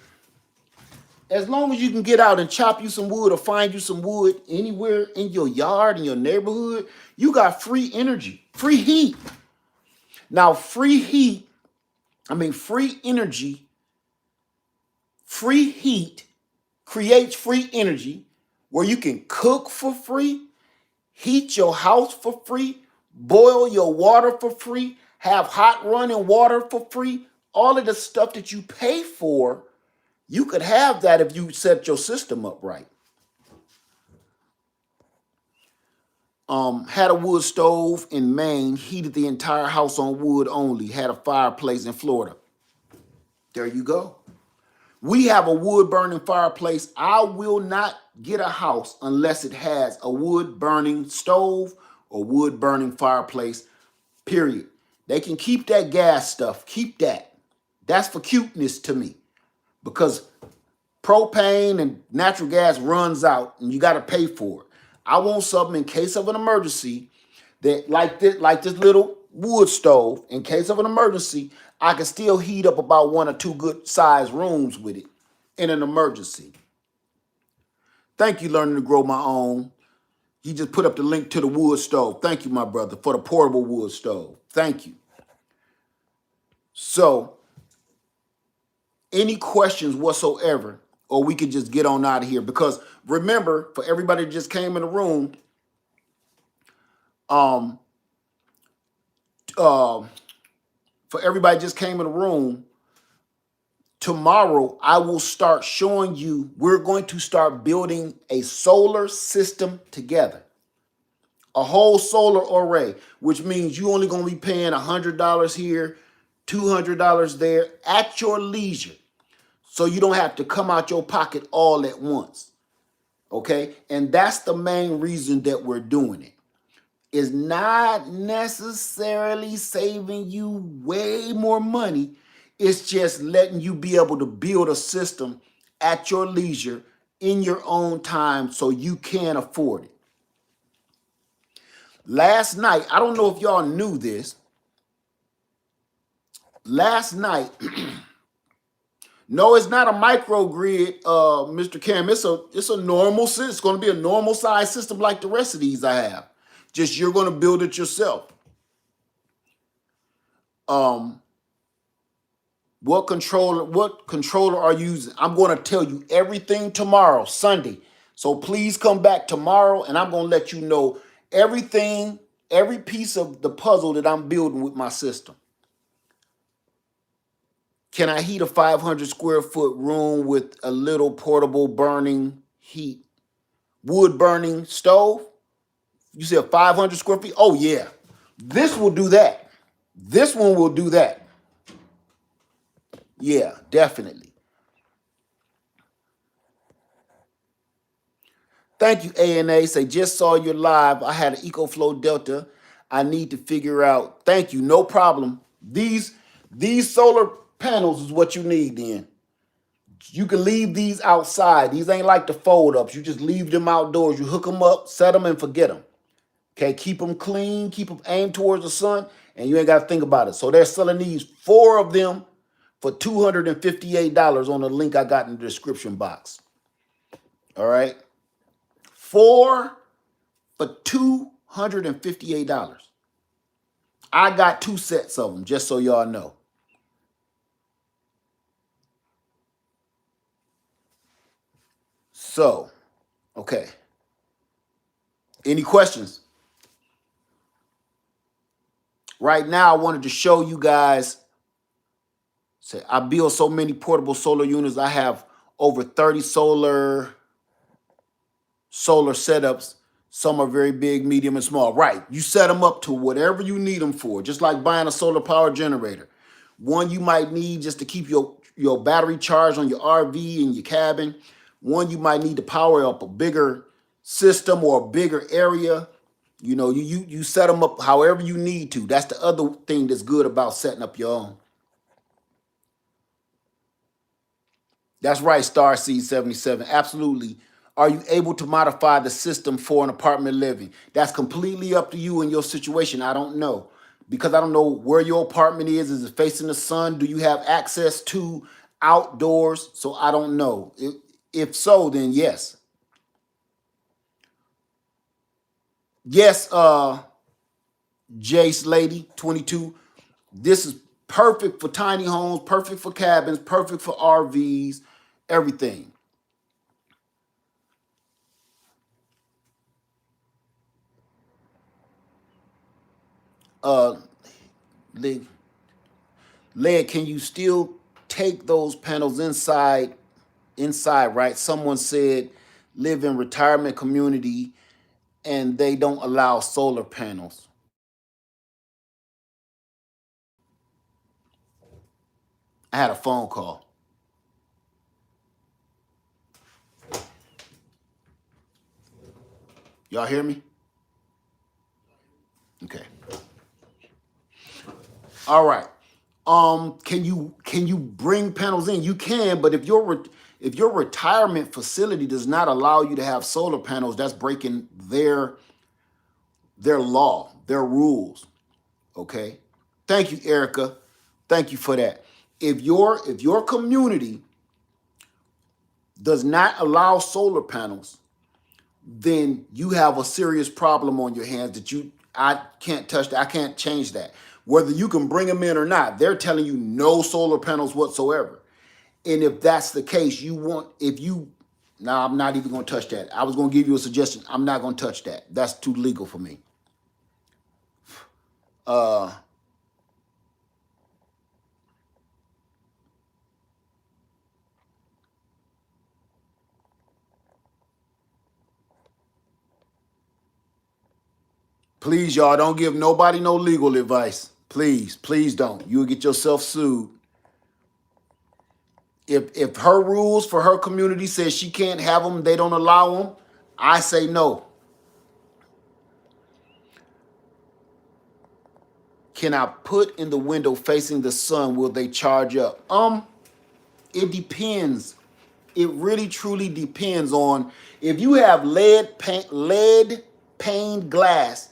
as long as you can get out and chop you some wood or find you some wood anywhere in your yard, in your neighborhood, you got free energy, free heat. Now, free heat, free energy, free heat creates free energy where you can cook for free, heat your house for free, boil your water for free, have hot running water for free. All of the stuff that you pay for, you could have that if you set your system up right. Had a wood stove in Maine, heated the entire house on wood only, had a fireplace in Florida. There you go. We have a wood burning fireplace. I will not get a house unless it has a wood burning stove or wood burning fireplace, period. They can keep that gas stuff, keep that. That's for cuteness to me, because propane and natural gas runs out and you got to pay for it. I want something in case of an emergency that like this little wood stove. In case of an emergency, I can still heat up about 1 or 2 good sized rooms with it in an emergency. Thank you, Learning to Grow My Own. He just put up the link to the wood stove. Thank you, my brother, for the portable wood stove. Thank you. So, any questions whatsoever, or we could just get on out of here. Because remember, for everybody that just came in the room, tomorrow I will start showing you, we're going to start building a solar system together. A whole solar array, which means you only going to be paying $100 here, $200 there at your leisure. So you don't have to come out your pocket all at once. Okay? And that's the main reason that we're doing it. It's not necessarily saving you way more money. It's just letting you be able to build a system at your leisure in your own time so you can afford it. Last night, I don't know if y'all knew this. Last night, no, it's not a microgrid, Mr. Cam. It's a normal system. It's going to be a normal size system like the rest of these I have. Just you're going to build it yourself. What controller are you using? I'm going to tell you everything tomorrow, Sunday. So please come back tomorrow and I'm going to let you know everything, every piece of the puzzle that I'm building with my system. Can I heat a 500 square foot room with a little portable burning heat, wood burning stove? You said 500 square feet? Oh yeah, this will do that. This one will do that. Yeah, definitely. Thank you, ANA. Say, just saw your live. I had an EcoFlow Delta. I need to figure out. Thank you. No problem. These solar panels is what you need then. You can leave these outside. These ain't like the fold ups. You just leave them outdoors. You hook them up, set them, and forget them. Okay, keep them clean, keep them aimed towards the sun, and you ain't got to think about it. So they're selling these 4 of them for $258 on the link I got in the description box. All right. 4 for $258. I got 2 sets of them, just so y'all know. So, okay. Any questions? Right now, I wanted to show you guys. Say, I build so many portable solar units. I have over 30 solar setups. Some are very big, medium, and small. Right. You set them up to whatever you need them for, just like buying a solar power generator. One you might need just to keep your battery charged on your RV and your cabin. One you might need to power up a bigger system or a bigger area. You know, you set them up however you need to. That's the other thing that's good about setting up your own. That's right, Starseed 77. Absolutely. Are you able to modify the system for an apartment living? That's completely up to you and your situation. I don't know. Because I don't know where your apartment is. Is it facing the sun? Do you have access to outdoors? So I don't know. If so, then yes. Yes, Jace Lady 22. This is perfect for tiny homes, perfect for cabins, perfect for RVs, everything. uh, Led, can you still take those panels inside, right? Someone said live in retirement community and they don't allow solar panels. I had a phone call. Y'all hear me? Okay. All right. Can you bring panels in? You can, but if your retirement facility does not allow you to have solar panels, that's breaking their law, their rules. Okay. Thank you, Erica. Thank you for that. If your community does not allow solar panels, then you have a serious problem on your hands that I can't touch that. I can't change that. Whether you can bring them in or not, they're telling you no solar panels whatsoever. And if that's the case, I'm not even going to touch that. I was going to give you a suggestion. I'm not going to touch that. That's too legal for me. Please, y'all, don't give nobody no legal advice. Please don't. You'll get yourself sued. If her rules for her community says she can't have them, they don't allow them, I say no. Can I put in the window facing the sun? Will they charge up? It depends. It really truly depends on if you have lead paned glass.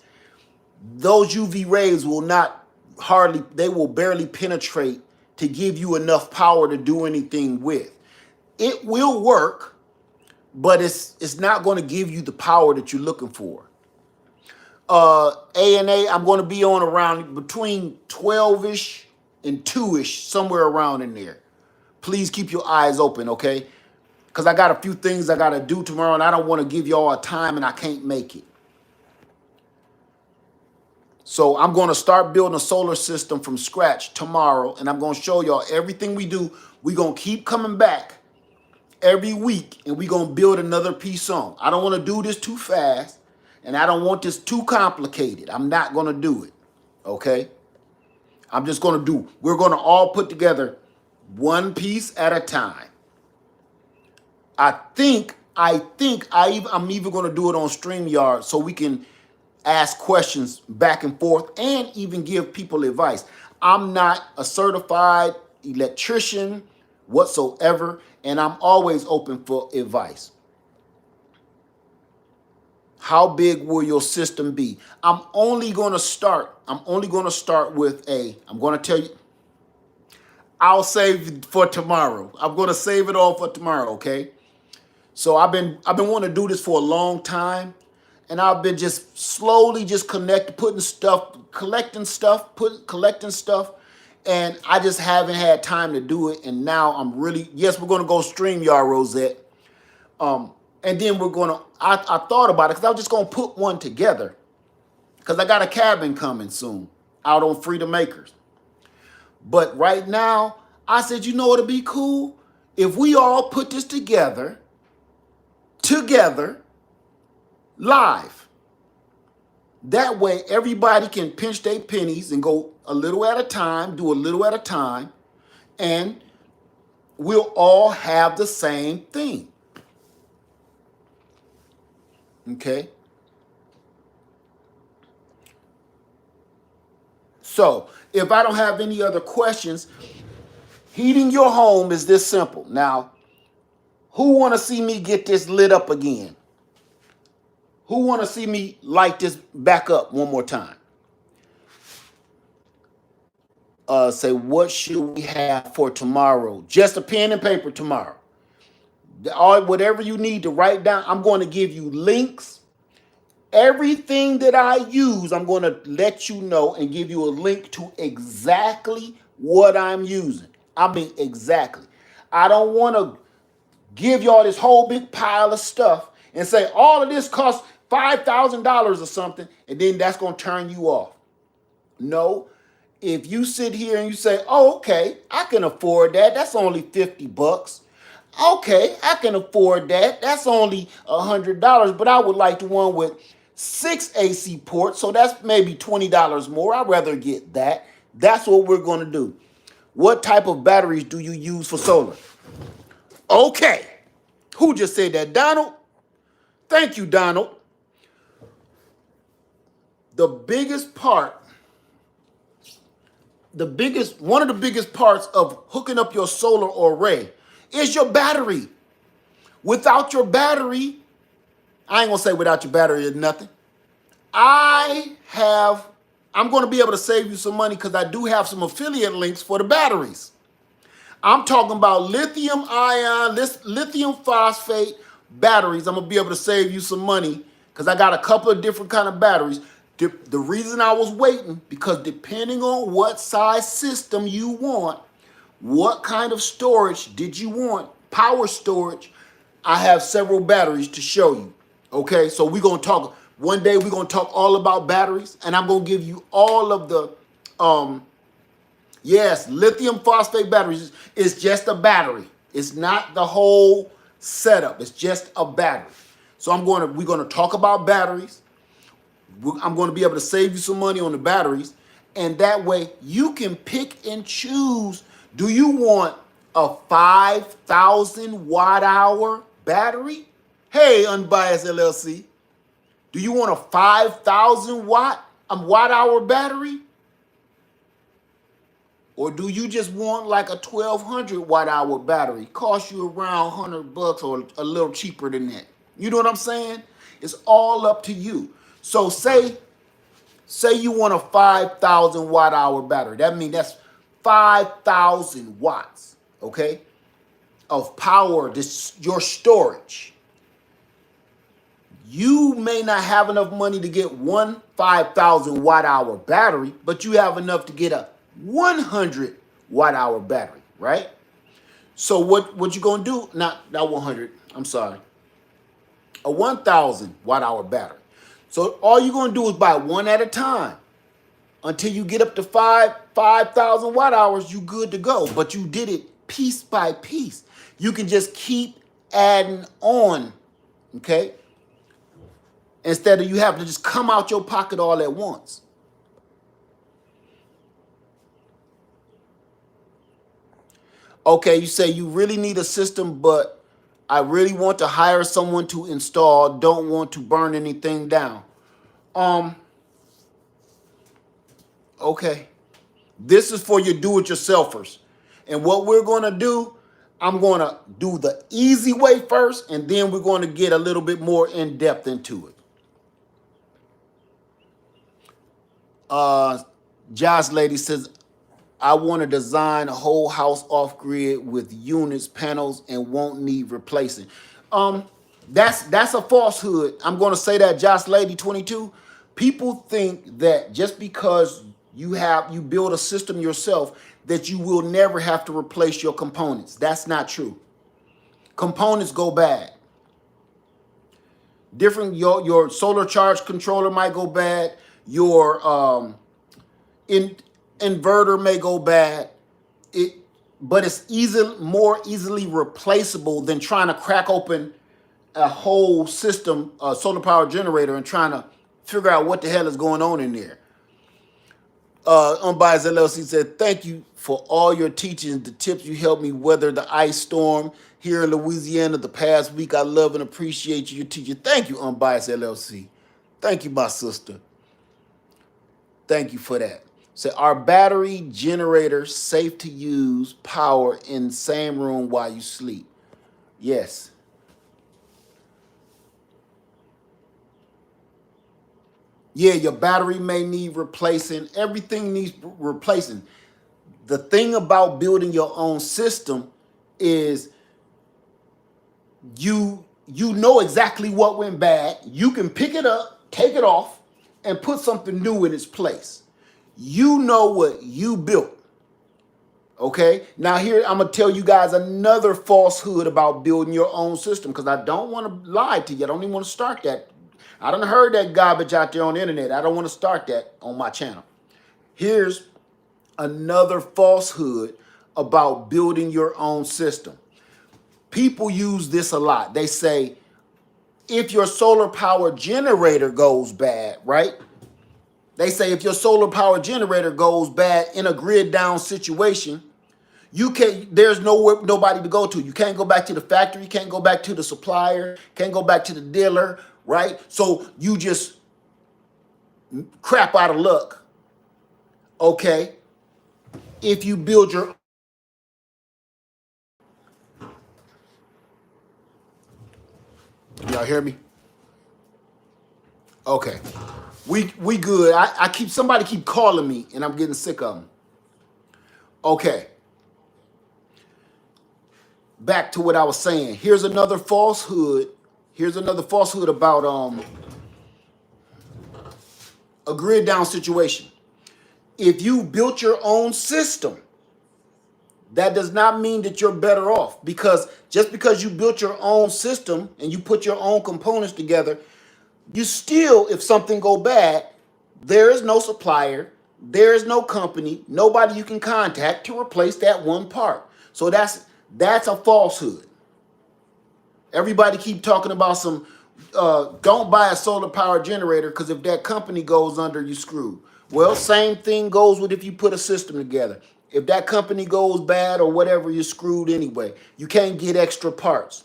Those UV rays will they will barely penetrate to give you enough power to do anything with. It will work, but it's not going to give you the power that you're looking for. ANA, I'm going to be on around between 12-ish and 2-ish, somewhere around in there. Please keep your eyes open, okay? Because I got a few things I got to do tomorrow, and I don't want to give y'all a time and I can't make it. So I'm going to start building a solar system from scratch tomorrow, and I'm going to show y'all everything we do. We're going to keep coming back every week, and we're going to build another piece on. I don't want to do this too fast, and I don't want this too complicated. I'm not going to do it, okay? I'm just going to we're going to all put together one piece at a time. I'm even going to do it on StreamYard so we can ask questions back and forth and even give people advice. I'm not a certified electrician whatsoever, and I'm always open for advice. How big will your system be? I'm only going to start with I'm going to tell you, I'll save it for tomorrow. I'm going to save it all for tomorrow, okay? So I've been wanting to do this for a long time. And I've been just slowly just collecting stuff. And I just haven't had time to do it. And now I'm really, yes, we're going to go StreamYard, Rosette. And then I thought about it because I was just going to put one together. Because I got a cabin coming soon out on Freedom Acres. But right now, I said, you know what would be cool? If we all put this together, live. That way, everybody can pinch their pennies and go a little at a time, do a little at a time, and we'll all have the same thing. Okay? So, if I don't have any other questions, heating your home is this simple. Now, who want to see me get this lit up again? Who want to see me light this back up one more time? Say, what should we have for tomorrow? Just a pen and paper tomorrow. Whatever you need to write down, I'm going to give you links. Everything that I use, I'm going to let you know and give you a link to exactly what I'm using. I mean, exactly. I don't want to give y'all this whole big pile of stuff and say all of this costs $5,000 or something, and then that's going to turn you off. No. If you sit here and you say, oh, okay, I can afford that. That's only 50 bucks. Okay, I can afford that. That's only $100, but I would like the one with 6 AC ports, so that's maybe $20 more. I'd rather get that. That's what we're going to do. What type of batteries do you use for solar? Okay. Who just said that? Donald? Thank you, Donald. The biggest part, one of the biggest parts of hooking up your solar array is your battery. Without your battery, I ain't gonna say without your battery is nothing. I'm gonna be able to save you some money because I do have some affiliate links for the batteries. I'm talking about lithium ion, lithium phosphate batteries. I'm gonna be able to save you some money because I got a couple of different kind of batteries. The reason I was waiting, because depending on what size system you want, what kind of storage did you want, power storage, I have several batteries to show you. Okay, so we're gonna talk, one day we're gonna talk all about batteries, and I'm gonna give you all of the, yes, lithium phosphate batteries is just a battery. It's not the whole setup, it's just a battery. So we're gonna talk about batteries. I'm going to be able to save you some money on the batteries, and that way you can pick and choose. Do you want a 5,000 watt hour battery? Hey, Unbiased LLC, do you want a 5,000 watt hour battery? Or do you just want like a 1,200 watt hour battery? Cost you around $100 or a little cheaper than that. You know what I'm saying? It's all up to you. So say you want a 5,000 watt hour battery. That means that's 5,000 watts, okay, of power, your storage. You may not have enough money to get one 5,000 watt hour battery, but you have enough to get a 100 watt hour battery, right? So what you gonna do? Not 100. I'm sorry. A 1,000 watt hour battery. So all you're going to do is buy one at a time. Until you get up to 5,000 watt hours, you good to go. But you did it piece by piece. You can just keep adding on, okay? Instead of you have to just come out your pocket all at once. Okay, you say you really need a system, but I really want to hire someone to install, don't want to burn anything down. Okay. This is for your do-it-yourselfers. And what we're going to do, I'm going to do the easy way first, and then we're going to get a little bit more in-depth into it. Josh Lady says, I want to design a whole house off-grid with units, panels, and won't need replacing. That's a falsehood. I'm going to say that, Josh Lady 22. People think that just because you build a system yourself, that you will never have to replace your components. That's not true. Components go bad. Your solar charge controller might go bad. Your inverter may go bad. But it's more easily replaceable than trying to crack open a whole system, a solar power generator, and trying to figure out what the hell is going on in there. Unbiased LLC said, thank you for all your teachings, the tips you helped me weather the ice storm here in Louisiana the past week. I love and appreciate your teaching. Thank you, Unbiased LLC. Thank you, my sister. Thank you for that. So are battery generators safe to use power in the same room while you sleep? Yes. Yeah, your battery may need replacing. Everything needs replacing. The thing about building your own system is you know exactly what went bad. You can pick it up, take it off, and put something new in its place. You know what you built. Okay? Now here, I'm going to tell you guys another falsehood about building your own system, because I don't want to lie to you. I don't even want to start that. I done heard that garbage out there on the internet. I don't want to start that on my channel. Here's another falsehood about building your own system. People use this a lot. They say, if your solar power generator goes bad, right? They say if your solar power generator goes bad in a grid down situation, you can't, there's nobody to go to. You can't go back to the factory, you can't go back to the supplier, can't go back to the dealer, right? So you just crap out of luck. Okay. If you build your, y'all hear me? Okay. We good. I keep, somebody keep calling me and I'm getting sick of them. Okay. Back to what I was saying. Here's another falsehood. Here's another falsehood about a grid down situation. If you built your own system, that does not mean that you're better off, because just because you built your own system and you put your own components together, you still, if something go bad, there is no supplier, there is no company, nobody you can contact to replace that one part. So that's a falsehood. Everybody keep talking about some, don't buy a solar power generator because if that company goes under, you screwed. Well, same thing goes with if you put a system together. If that company goes bad or whatever, you're screwed anyway. You can't get extra parts.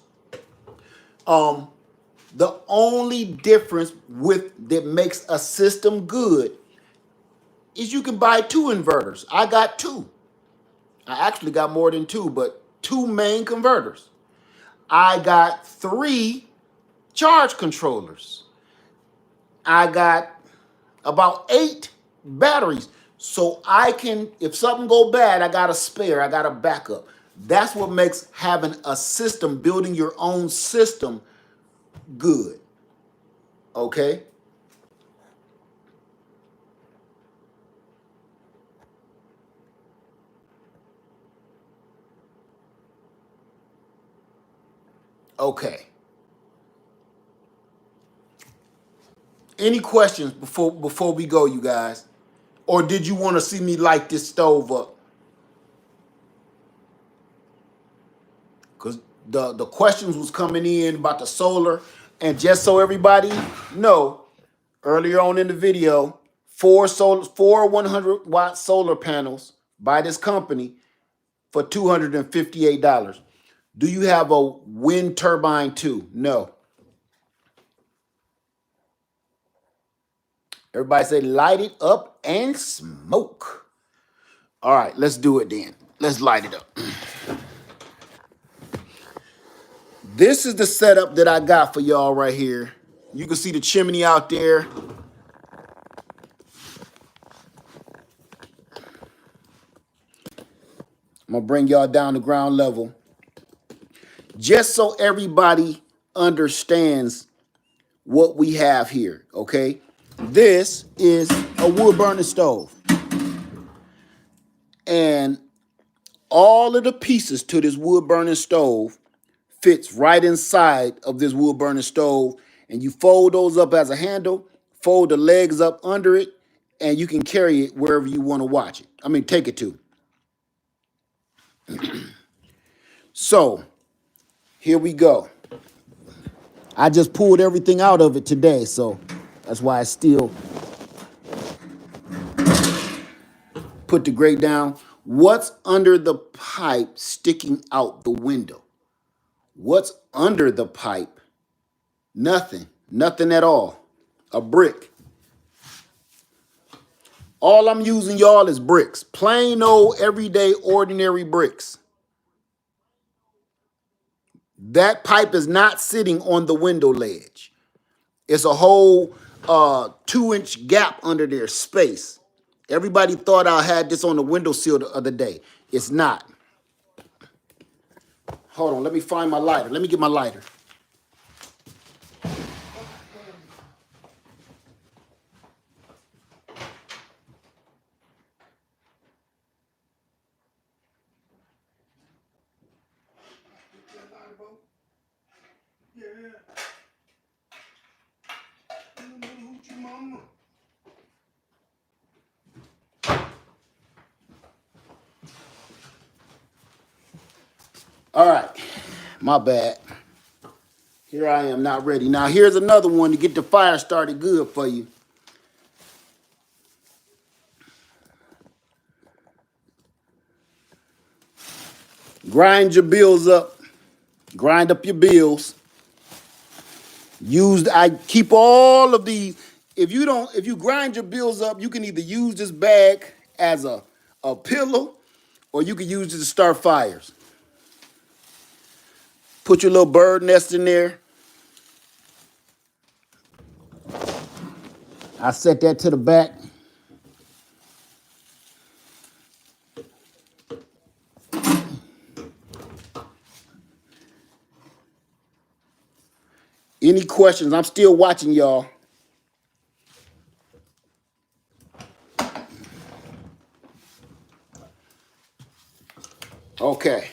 The only difference that makes a system good is you can buy 2 inverters. I got 2. I actually got more than 2, but 2 main converters. I got 3 charge controllers. I got about 8 batteries. So I can, if something go bad, I got a spare, I got a backup. That's what makes having a system, building your own system, good. Okay? Okay. Any questions before we go, you guys? Or did you want to see me light this stove up? Because the questions was coming in about the solar. And just so everybody know, earlier on in the video, 4 100-watt solar panels by this company for $258. Do you have a wind turbine too? No. Everybody say light it up and smoke. All right, let's do it then. Let's light it up. This is the setup that I got for y'all right here. You can see the chimney out there. I'm gonna bring y'all down to ground level. Just so everybody understands what we have here, okay? This is a wood burning stove. And all of the pieces to this wood burning stove fits right inside of this wood burning stove. And you fold those up as a handle, fold the legs up under it, and you can carry it wherever you want to watch it. I mean, take it to. So, here we go. I just pulled everything out of it today, so that's why I still put the grate down. What's under the pipe sticking out the window? What's under the pipe? Nothing. Nothing at all. A brick. All I'm using, y'all, is bricks. Plain old, everyday, ordinary bricks. That pipe is not sitting on the window ledge. It's a whole 2-inch gap under there, space. Everybody thought I had this on the windowsill the other day. It's not. Hold on, let me find my lighter. Let me get my lighter. All right, my bad. Here I am, not ready. Now here's another one to get the fire started good for you. Grind your bills up. Grind up your bills. I keep all of these. If you grind your bills up, you can either use this bag as a pillow, or you can use it to start fires. Put your little bird nest in there. I set that to the back. Any questions? I'm still watching y'all. Okay.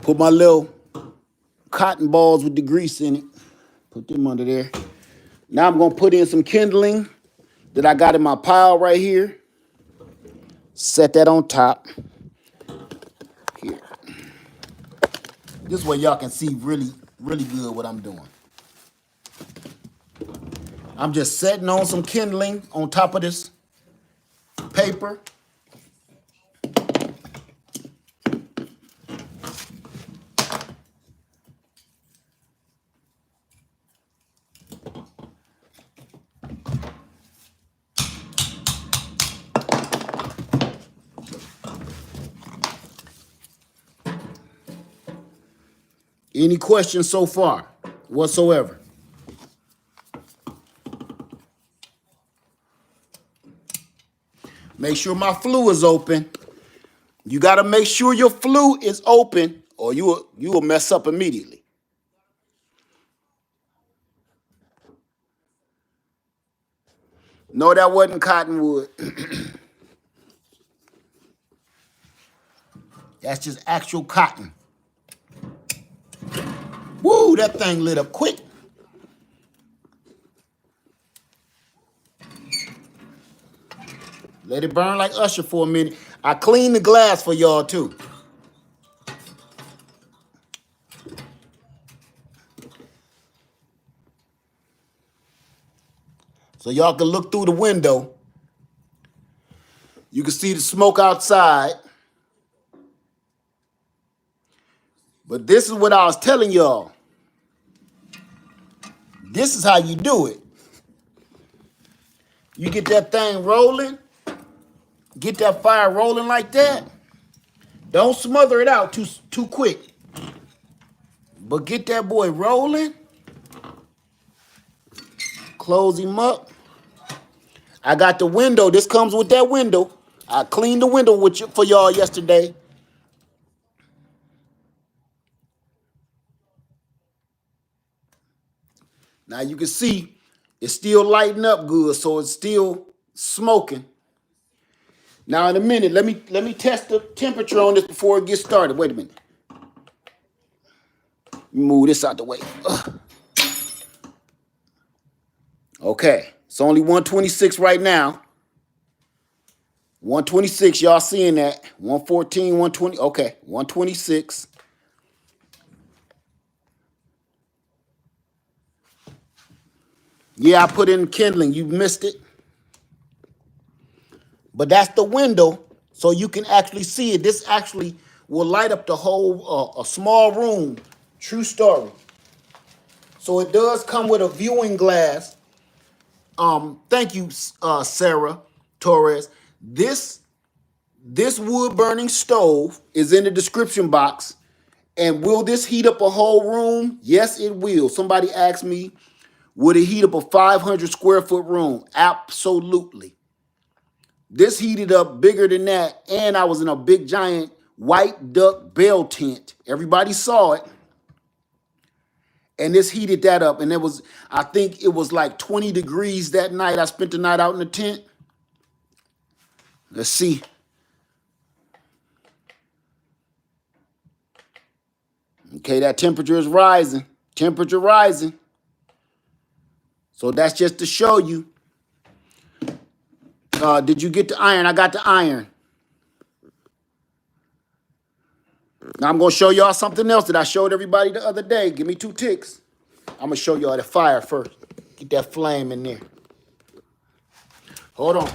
Put my little cotton balls with the grease in it. Put them under there. Now I'm going to put in some kindling that I got in my pile right here. Set that on top. Here. This way y'all can see really, really good what I'm doing. I'm just setting on some kindling on top of this paper. Any questions so far whatsoever? Make sure my flue is open. You got to make sure your flue is open or you will mess up immediately. No, that wasn't cottonwood. That's just actual cotton. Woo, that thing lit up quick. Let it burn like Usher for a minute. I cleaned the glass for y'all too. So y'all can look through the window. You can see the smoke outside. But this is what I was telling y'all. This is how you do it. You get that thing rolling. Get that fire rolling like that. Don't smother it out too quick. But get that boy rolling. Close him up. I got the window. This comes with that window. I cleaned the window for y'all yesterday. Now you can see it's still lighting up good, so it's still smoking. Now in a minute, let me test the temperature on this before it gets started. Wait a minute. Move this out the way. Ugh. Okay, it's only 126 right now. 126, y'all seeing that? 114, 120. Okay, 126. Yeah, I put in kindling. You missed it. But that's the window, so you can actually see it. This actually will light up the whole, a small room. True story. So it does come with a viewing glass. Thank you, Sarah Torres. This wood burning stove is in the description box. And will this heat up a whole room? Yes, it will. Somebody asked me, would it heat up a 500 square foot room? Absolutely. This heated up bigger than that, and I was in a big giant white duck bell tent. Everybody saw it. And this heated that up, and I think it was like 20 degrees that night. I spent the night out in the tent. Let's see. Okay, that temperature is rising. Temperature rising. So that's just to show you. Did you get the iron? I got the iron. Now I'm gonna show y'all something else that I showed everybody the other day. Give me 2 ticks. I'm gonna show y'all the fire first. Get that flame in there. Hold on.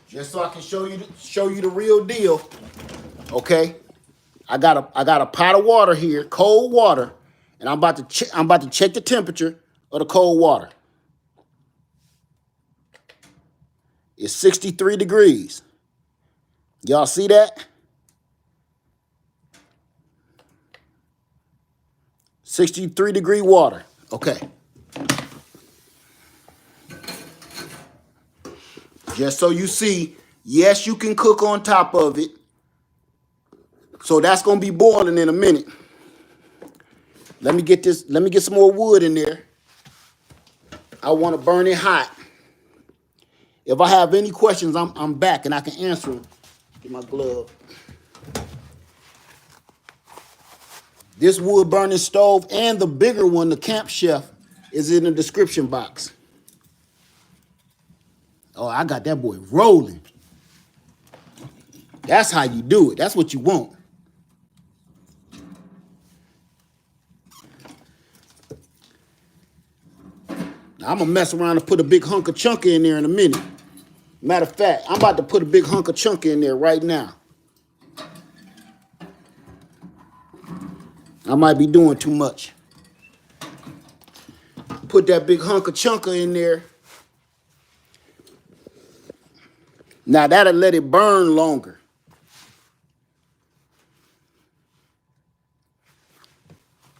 Just so I can show you the real deal. Okay, I got a pot of water here, cold water, and I'm about to check the temperature of the cold water. It's 63 degrees. Y'all see that? 63-degree water. Okay. Just so you see, yes, you can cook on top of it. So that's gonna be boiling in a minute. Let me get some more wood in there. I want to burn it hot. If I have any questions, I'm back and I can answer them. Get my glove. This wood burning stove and the bigger one, the Camp Chef, is in the description box. Oh, I got that boy rolling. That's how you do it. That's what you want. Now, I'm going to mess around and put a big hunk of chunky in there in a minute. Matter of fact, I'm about to put a big hunk of chunky in there right now. I might be doing too much. Put that big hunk of chunky in there. Now, that'll let it burn longer.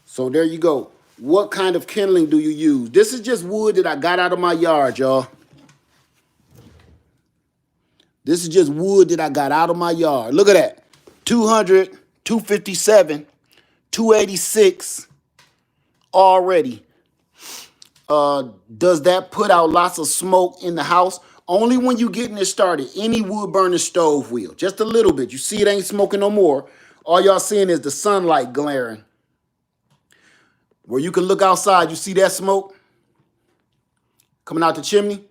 So there you go. What kind of kindling do you use? This is just wood that I got out of my yard, y'all. This is just wood that I got out of my yard. Look at that. 200, 257, 286 already. Does that put out lots of smoke in the house? Only when you getting it started. Any wood burning stove will. Just a little bit. You see it ain't smoking no more. All y'all seeing is the sunlight glaring. Where you can look outside, you see that smoke coming out the chimney?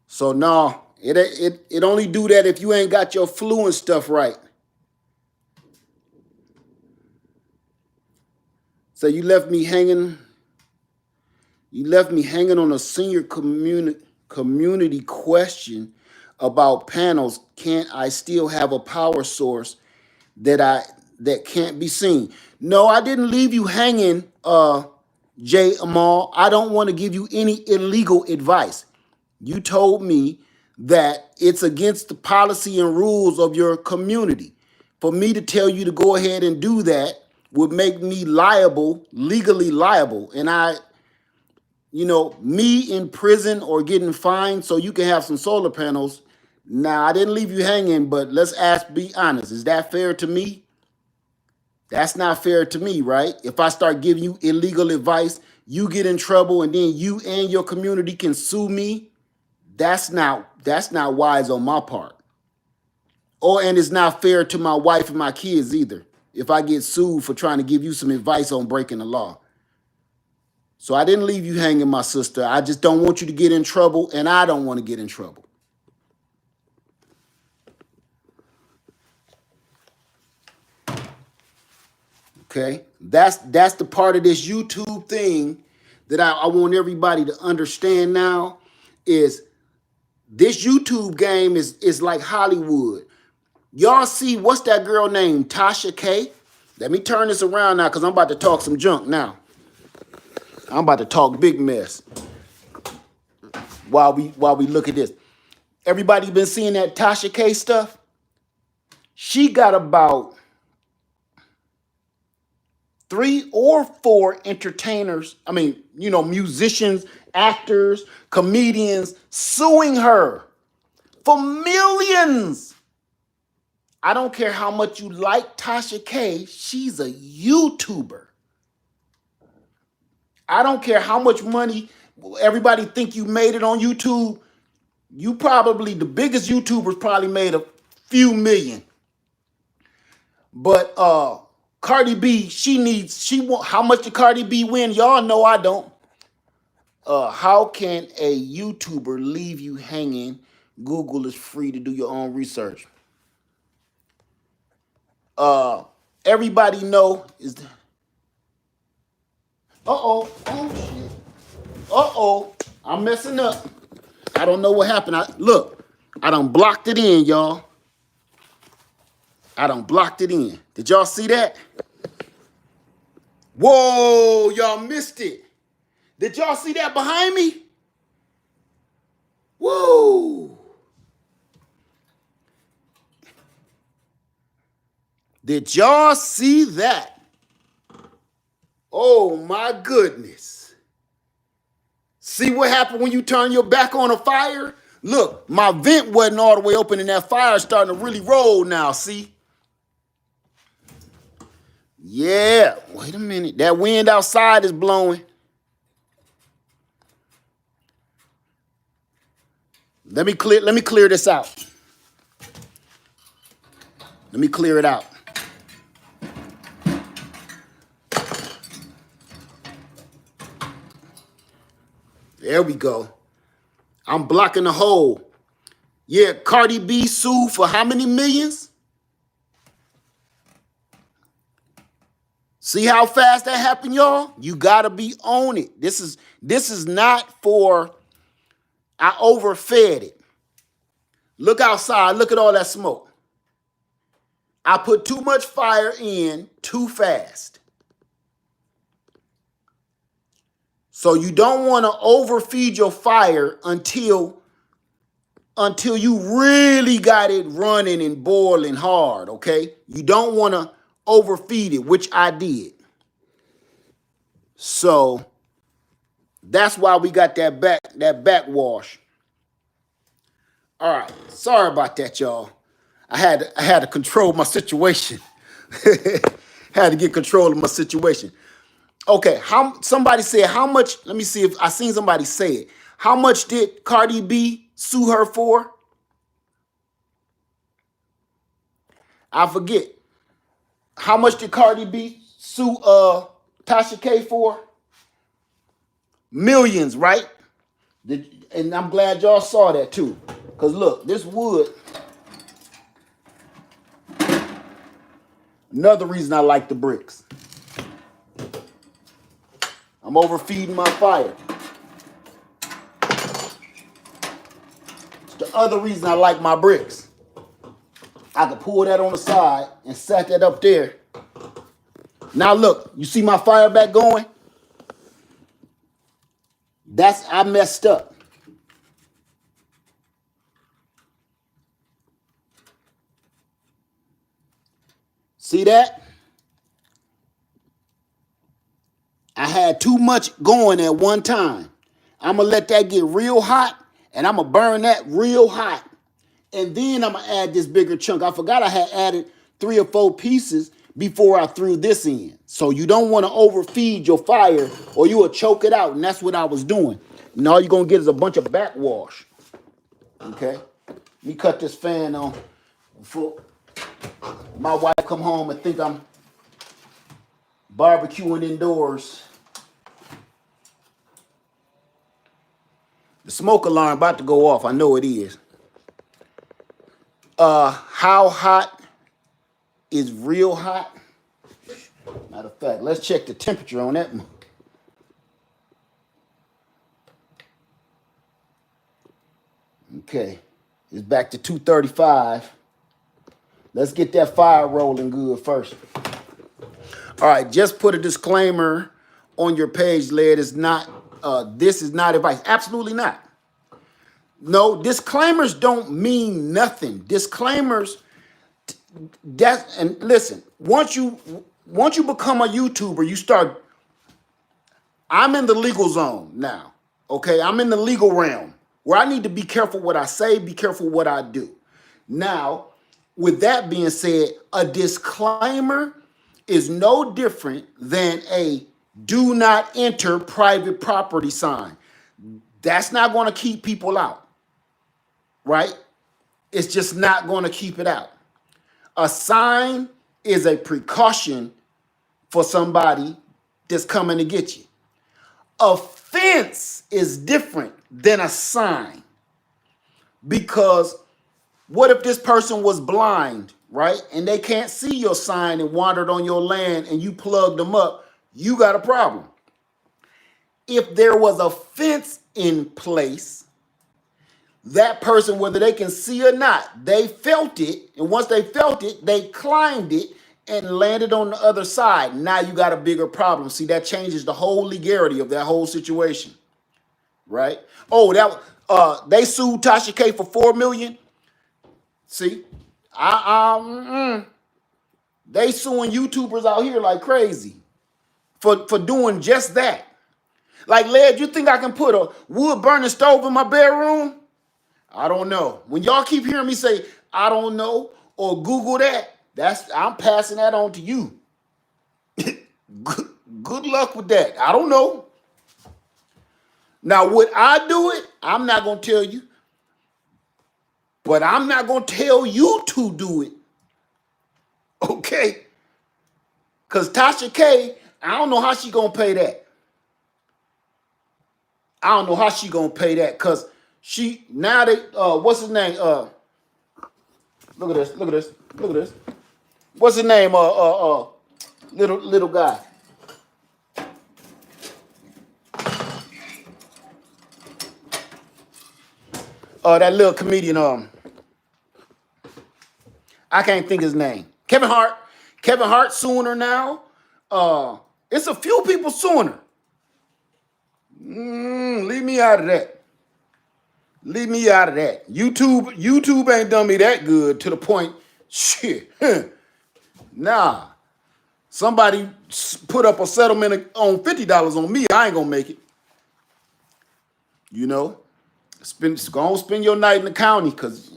So no, it only do that if you ain't got your flue and stuff right. So you left me hanging on a senior community question about panels. Can't I still have a power source that can't be seen? No, I didn't leave you hanging, Jay Amal. I don't want to give you any illegal advice. You told me that it's against the policy and rules of your community. For me to tell you to go ahead and do that would make me liable, legally liable. And me in prison or getting fined so you can have some solar panels. Now, I didn't leave you hanging, but be honest. Is that fair to me? That's not fair to me, right? If I start giving you illegal advice, you get in trouble, and then you and your community can sue me. That's not wise on my part. And it's not fair to my wife and my kids either, if I get sued for trying to give you some advice on breaking the law. So I didn't leave you hanging, my sister. I just don't want you to get in trouble, and I don't want to get in trouble. Okay, that's the part of this YouTube thing that I want everybody to understand now is this YouTube game is like Hollywood. Y'all see, what's that girl named Tasha K? Let me turn this around now because I'm about to talk some junk now. I'm about to talk big mess while we look at this. Everybody been seeing that Tasha K stuff? She got about 3 or 4 entertainers, musicians, actors, comedians suing her for millions. I don't care how much you like Tasha K, she's a YouTuber. I don't care how much money everybody think you made it on YouTube. You probably, the biggest YouTubers probably made a few million. But Cardi B, how much did Cardi B win? Y'all know I don't. How can a YouTuber leave you hanging? Google is free to do your own research. Everybody know is the, oh shit. I'm messing up. I don't know what happened. Look, I done blocked it in, y'all. I done blocked it in. Did y'all see that? Whoa, y'all missed it. Did y'all see that behind me? Whoa. Did y'all see that? Oh my goodness. See what happened when you turn your back on a fire? Look, my vent wasn't all the way open and that fire is starting to really roll now, see? Yeah, wait a minute. That wind outside is blowing. Let me clear this out. Let me clear it out. There we go. I'm blocking the hole. Yeah, Cardi B sued for how many millions? See how fast that happened, y'all? You gotta be on it. This is not for, I overfed it. Look outside, look at all that smoke. I put too much fire in too fast. So you don't want to overfeed your fire until you really got it running and boiling hard, okay? You don't want to overfeed it, which I did. So that's why we got that backwash. All right, sorry about that, y'all. I had to control my situation. Had to get control of my situation. Okay, somebody said how much? Let me see if I seen somebody say it. How much did Cardi B sue her for? I forget. How much did Cardi B sue Tasha K for? Millions, right? And I'm glad y'all saw that too. Because look, this wood. Another reason I like the bricks. I'm overfeeding my fire. It's the other reason I like my bricks. I could pull that on the side and set that up there. Now look, you see my fire back going? I messed up. See that? I had too much going at one time. I'm going to let that get real hot, and I'm going to burn that real hot. And then I'm going to add this bigger chunk. I forgot I had added 3 or 4 pieces before I threw this in. So you don't want to overfeed your fire or you will choke it out, and that's what I was doing. And all you're going to get is a bunch of backwash. Okay? Let me cut this fan on before my wife come home and think I'm barbecuing indoors. The smoke alarm about to go off. I know it is. How hot is real hot? Matter of fact, let's check the temperature on that one. Okay, it's back to 235. Let's get that fire rolling good first. All right, just put a disclaimer on your page, Led. This is not advice. Absolutely not. No, disclaimers don't mean nothing. Disclaimers, and listen, once you become a YouTuber, you start, I'm in the legal zone now, okay? I'm in the legal realm where I need to be careful what I say, be careful what I do. Now, with that being said, a disclaimer is no different than a do not enter private property sign. That's not going to keep people out, right? It's just not going to keep it out. A sign is a precaution for somebody that's coming to get you. A fence is different than a sign, because what if this person was blind, right? And they can't see your sign and wandered on your land and you plugged them up? You got a problem. If there was a fence in place, that person, whether they can see or not, they felt it. And once they felt it, they climbed it and landed on the other side. Now you got a bigger problem. See, that changes the whole legality of that whole situation, right? Oh, they sued Tasha K for $4 million. See, they suing YouTubers out here like crazy for doing just that. Like, Led, you think I can put a wood burning stove in my bedroom? I don't know. When y'all keep hearing me say, I don't know, or Google that, I'm passing that on to you. Good luck with that. I don't know. Now, would I do it? I'm not going to tell you. But I'm not going to tell you to do it. Okay? Because Tasha K, I don't know how she going to pay that. I don't know how she going to pay that, because now they, what's his name? Look at this, look at this, look at this. What's his name? Little guy. That little comedian, I can't think his name. Kevin Hart. Kevin Hart suing her now. It's a few people suing her. Leave me out of that. Leave me out of that. YouTube ain't done me that good to the point, shit. Nah. Somebody put up a settlement on $50 on me, I ain't gonna make it. You know? Go on, spend your night in the county, because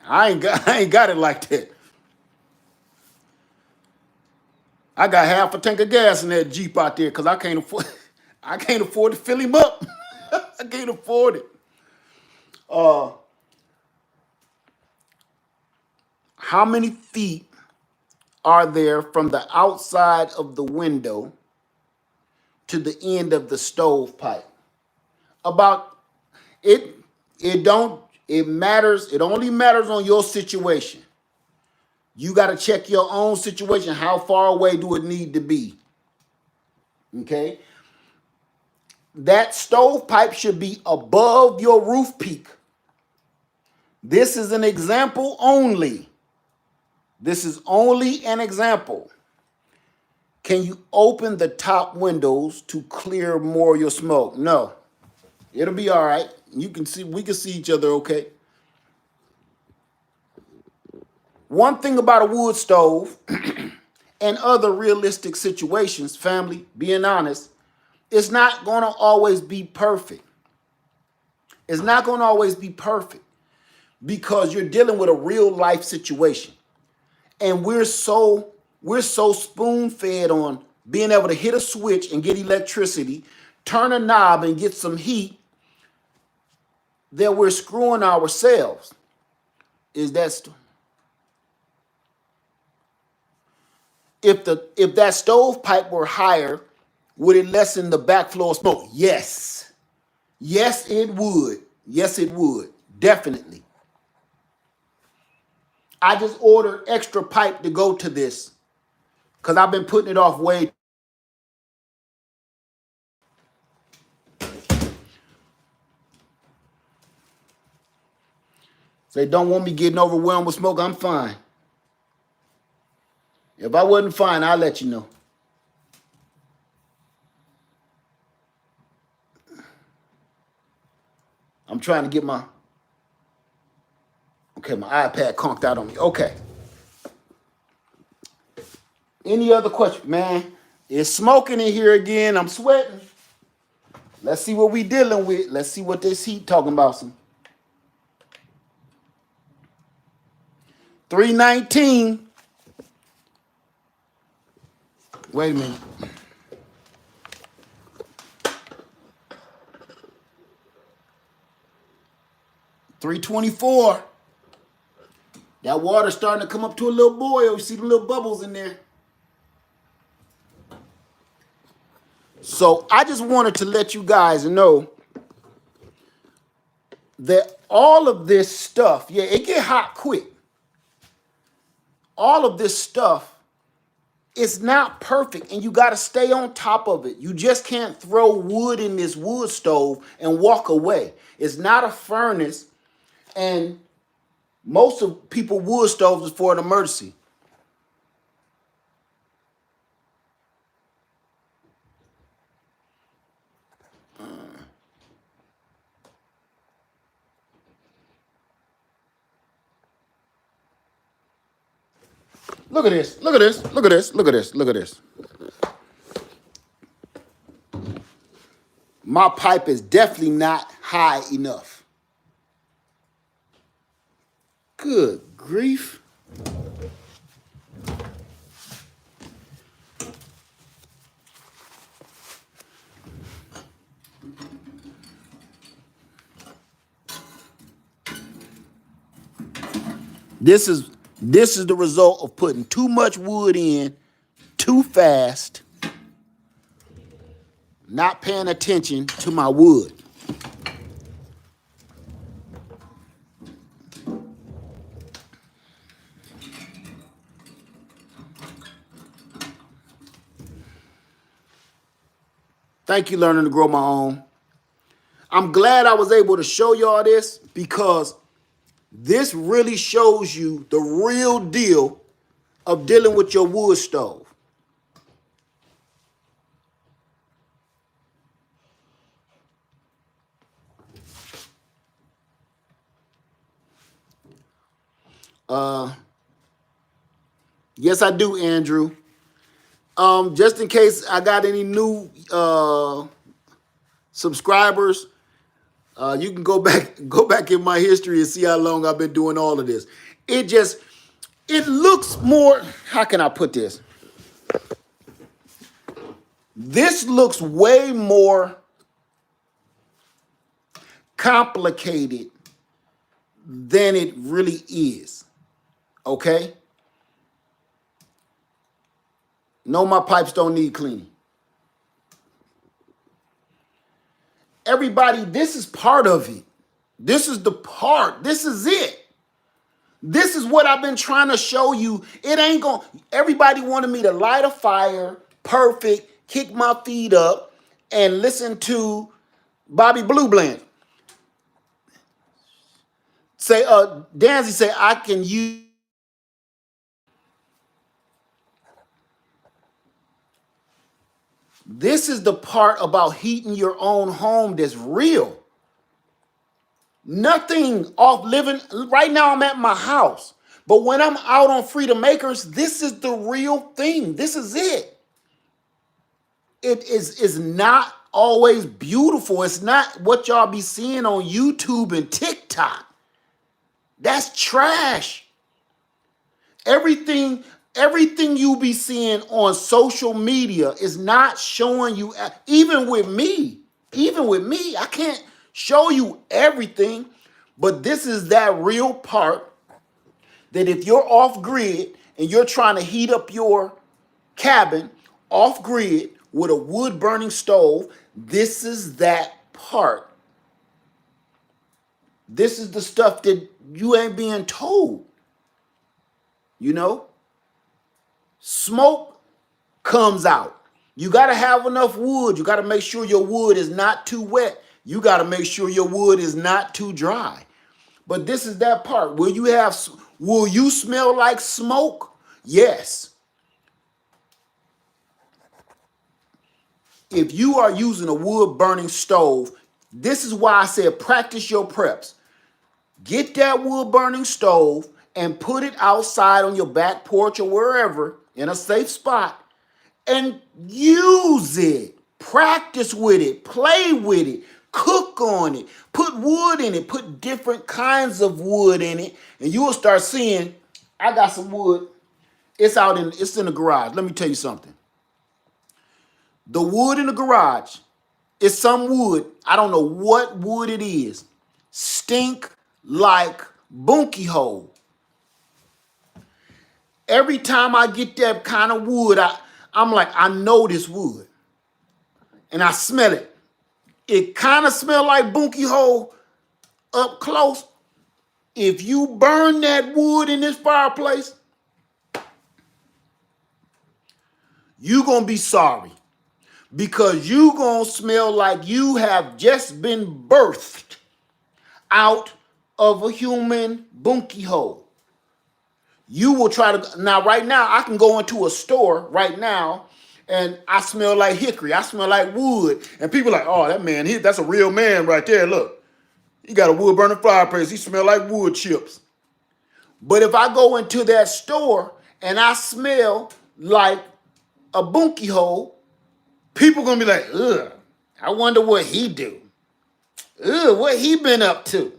I ain't got it like that. I got half a tank of gas in that Jeep out there because I can't afford to fill him up. I can't afford it. How many feet are there from the outside of the window to the end of the stovepipe? About it. It matters. It only matters on your situation. You got to check your own situation. How far away do it need to be? Okay. That stovepipe should be above your roof peak. This is an example only. This is only an example. Can you open the top windows to clear more of your smoke? No. It'll be all right. We can see each other okay. One thing about a wood stove and other realistic situations, family, being honest, it's not going to always be perfect. It's not going to always be perfect because you're dealing with a real life situation. And we're so spoon-fed on being able to hit a switch and get electricity, turn a knob and get some heat, that we're screwing ourselves. Is that if that stovepipe were higher, would it lessen the backflow of smoke? Yes. Yes, it would. Yes, it would. Definitely. I just ordered extra pipe to go to this because I've been putting it off way. They don't want me getting overwhelmed with smoke. I'm fine. If I wasn't fine, I'll let you know. I'm trying to get my iPad conked out on me. Okay. Any other question? Man, it's smoking in here again. I'm sweating. Let's see what we dealing with. Let's see what this heat talking about. Some 319. Wait a minute. 324. That water's starting to come up to a little boil. You see the little bubbles in there. So I just wanted to let you guys know that all of this stuff, yeah, it get hot quick. All of this stuff is not perfect, and you got to stay on top of it. You just can't throw wood in this wood stove and walk away. It's not a furnace, and most of people wood stoves is for an emergency. Look at this. Look at this. Look at this. Look at this. Look at this. My pipe is definitely not high enough. Good grief. This is the result of putting too much wood in too fast, not paying attention to my wood. Thank you, Learning to Grow My Own. I'm glad I was able to show y'all this because this really shows you the real deal of dealing with your wood stove. Yes, I do, Andrew. Just in case I got any new subscribers, you can go back in my history and see how long I've been doing all of this. It looks more, how can I put this? This looks way more complicated than it really is. Okay? No, my pipes don't need cleaning. Everybody, this is part of it. This is the part. This is it. This is what I've been trying to show you. It ain't gonna, everybody wanted me to light a fire, perfect, kick my feet up, and listen to Bobby Blue Bland. Say, Danzy say, I can use. This is the part about heating your own home that's real. Nothing off living. Right now I'm at my house. But when I'm out on Freedom Acres, this is the real thing. This is it. It is not always beautiful. It's not what y'all be seeing on YouTube and TikTok. That's trash. Everything you be seeing on social media is not showing you, even with me, I can't show you everything, but this is that real part that if you're off grid and you're trying to heat up your cabin off grid with a wood burning stove, this is that part. This is the stuff that you ain't being told. You know? Smoke comes out. You got to have enough wood. You got to make sure your wood is not too wet. You got to make sure your wood is not too dry. But this is that part. Will you smell like smoke? Yes. If you are using a wood burning stove, this is why I said practice your preps. Get that wood burning stove and put it outside on your back porch or wherever in a safe spot and use it. Practice with it. Play with it. Cook on it. Put wood in it. Put different kinds of wood in it. And you will start seeing, I got some wood. It's in the garage. Let me tell you something. The wood in the garage is some wood. I don't know what wood it is. Stink like bunkie hole. Every time I get that kind of wood, I'm like, I know this wood. And I smell it. It kind of smells like bunkie hole up close. If you burn that wood in this fireplace, you're going to be sorry. Because you're going to smell like you have just been birthed out of a human bunkie hole. You will try to, now right now, I can go into a store right now and I smell like hickory. I smell like wood. And people are like, oh, that man, that's a real man right there. Look, he got a wood burning fireplace. He smell like wood chips. But if I go into that store and I smell like a bunkie hole, people gonna be like, ugh, I wonder what he do. Ugh, what he been up to?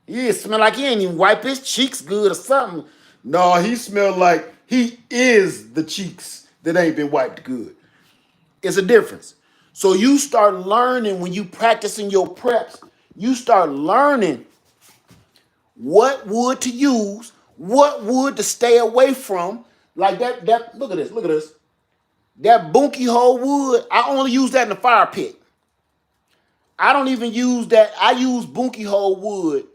He smell like he ain't even wipe his cheeks good or something. No, he smell like he is the cheeks that ain't been wiped good. It's a difference. So you start learning when you practicing your preps, you start learning what wood to use, what wood to stay away from. Like that, look at this. That bunkie hole wood, I only use that in the fire pit. I don't even use that. I use bunkie hole wood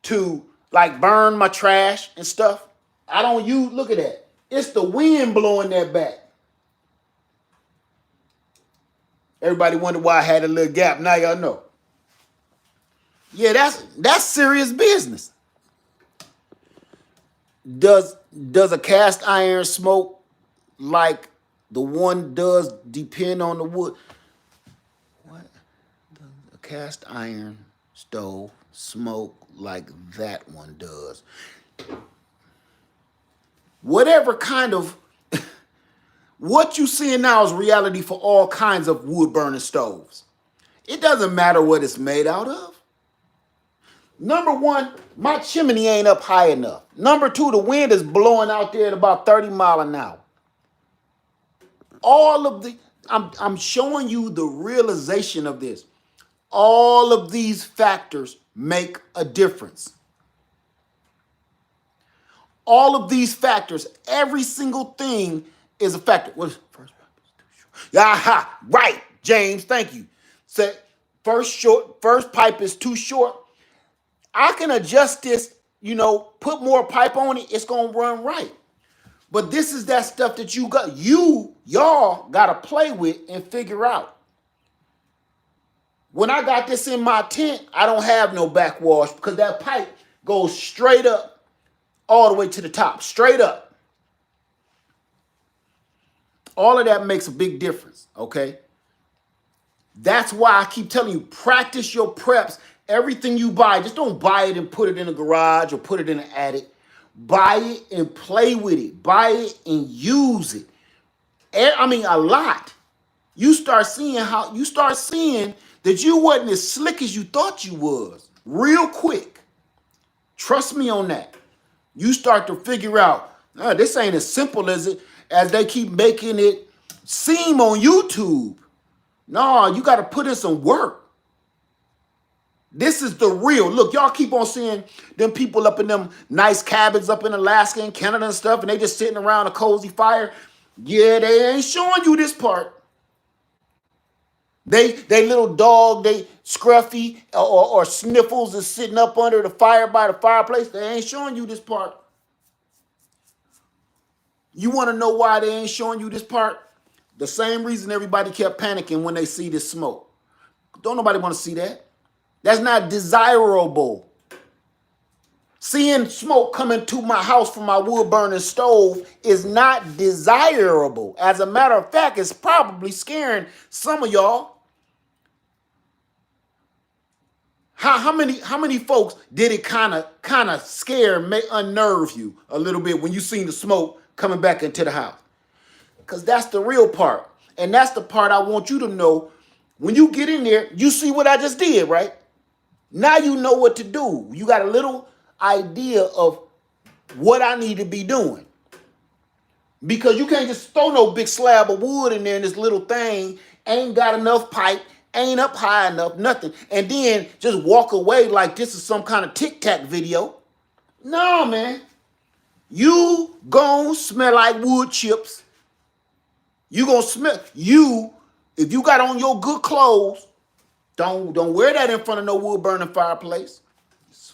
to like burn my trash and stuff. I don't use, look at that. It's the wind blowing that back. Everybody wonder why I had a little gap. Now y'all know. Yeah, that's serious business. Does a cast iron smoke like the one does depend on the wood? What does a cast iron stove smoke like that one does? Whatever kind of what you seeing now is reality for all kinds of wood burning stoves. It doesn't matter what it's made out of. Number one, my chimney ain't up high enough. Number two, the wind is blowing out there at about 30 miles an hour. All of the, I'm showing you the realization of this. All of these factors make a difference. All of these factors, every single thing is a factor. What is first pipe is too short? Aha, right, James, thank you. Said first pipe is too short. I can adjust this, put more pipe on it, it's gonna run right. But this is that stuff that y'all gotta play with and figure out. When I got this in my tent, I don't have no backwash because that pipe goes straight up all the way to the top, straight up. All of that makes a big difference, okay? That's why I keep telling you, practice your preps. Everything you buy, just don't buy it and put it in a garage or put it in an attic. Buy it and play with it. Buy it and use it. I mean, a lot. You start seeing that you wasn't as slick as you thought you was real quick. Trust me on that. You start to figure out, this ain't as simple as they keep making it seem on YouTube. No, you got to put in some work. This is the real. Look, y'all keep on seeing them people up in them nice cabins up in Alaska and Canada and stuff, and they just sitting around a cozy fire. Yeah, they ain't showing you this part. They little dog, they Scruffy or Sniffles is sitting up under the fire by the fireplace. They ain't showing you this part. You want to know why they ain't showing you this part? The same reason everybody kept panicking when they see this smoke. Don't nobody want to see that. That's not desirable. Seeing smoke coming to my house from my wood burning stove is not desirable. As a matter of fact, it's probably scaring some of y'all. How many folks did it kind of scare, unnerve you a little bit when you seen the smoke coming back into the house? Because that's the real part. And that's the part I want you to know. When you get in there, you see what I just did, right? Now you know what to do. You got a little idea of what I need to be doing. Because you can't just throw no big slab of wood in there and this little thing ain't got enough pipe, Ain't up high enough, nothing. And then just walk away like this is some kind of tic-tac video. No, man. You gon' smell like wood chips. You gonna smell, if you got on your good clothes, don't wear that in front of no wood burning fireplace. Let's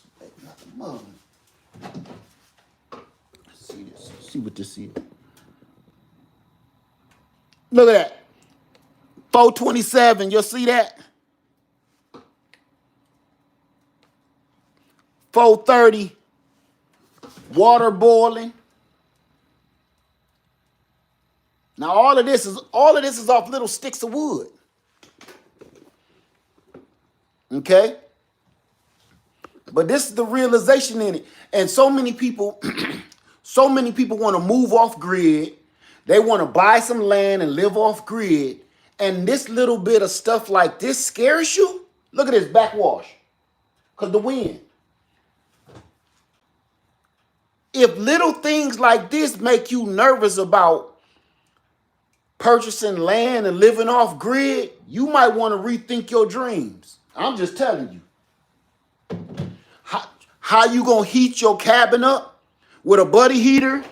see this. See what this is. Look at that. 427. You'll see that? 430. Water boiling. Now all of this is off little sticks of wood. Okay? But this is the realization in it. And so many people want to move off grid. They want to buy some land and live off grid. And this little bit of stuff like this scares you. Look at this backwash. Because the wind. If little things like this make you nervous about purchasing land and living off grid, you might want to rethink your dreams. I'm just telling you. How you gonna heat your cabin up with a buddy heater?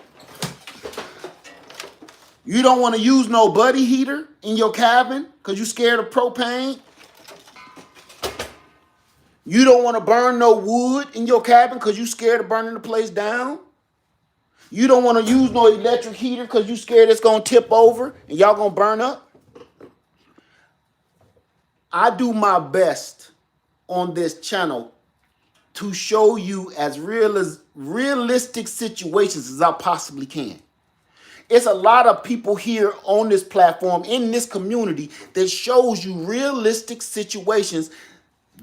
You don't want to use no buddy heater in your cabin because you're scared of propane. You don't want to burn no wood in your cabin because you're scared of burning the place down. You don't want to use no electric heater because you're scared it's going to tip over and y'all going to burn up. I do my best on this channel to show you as realistic situations as I possibly can. It's a lot of people here on this platform, in this community, that shows you realistic situations,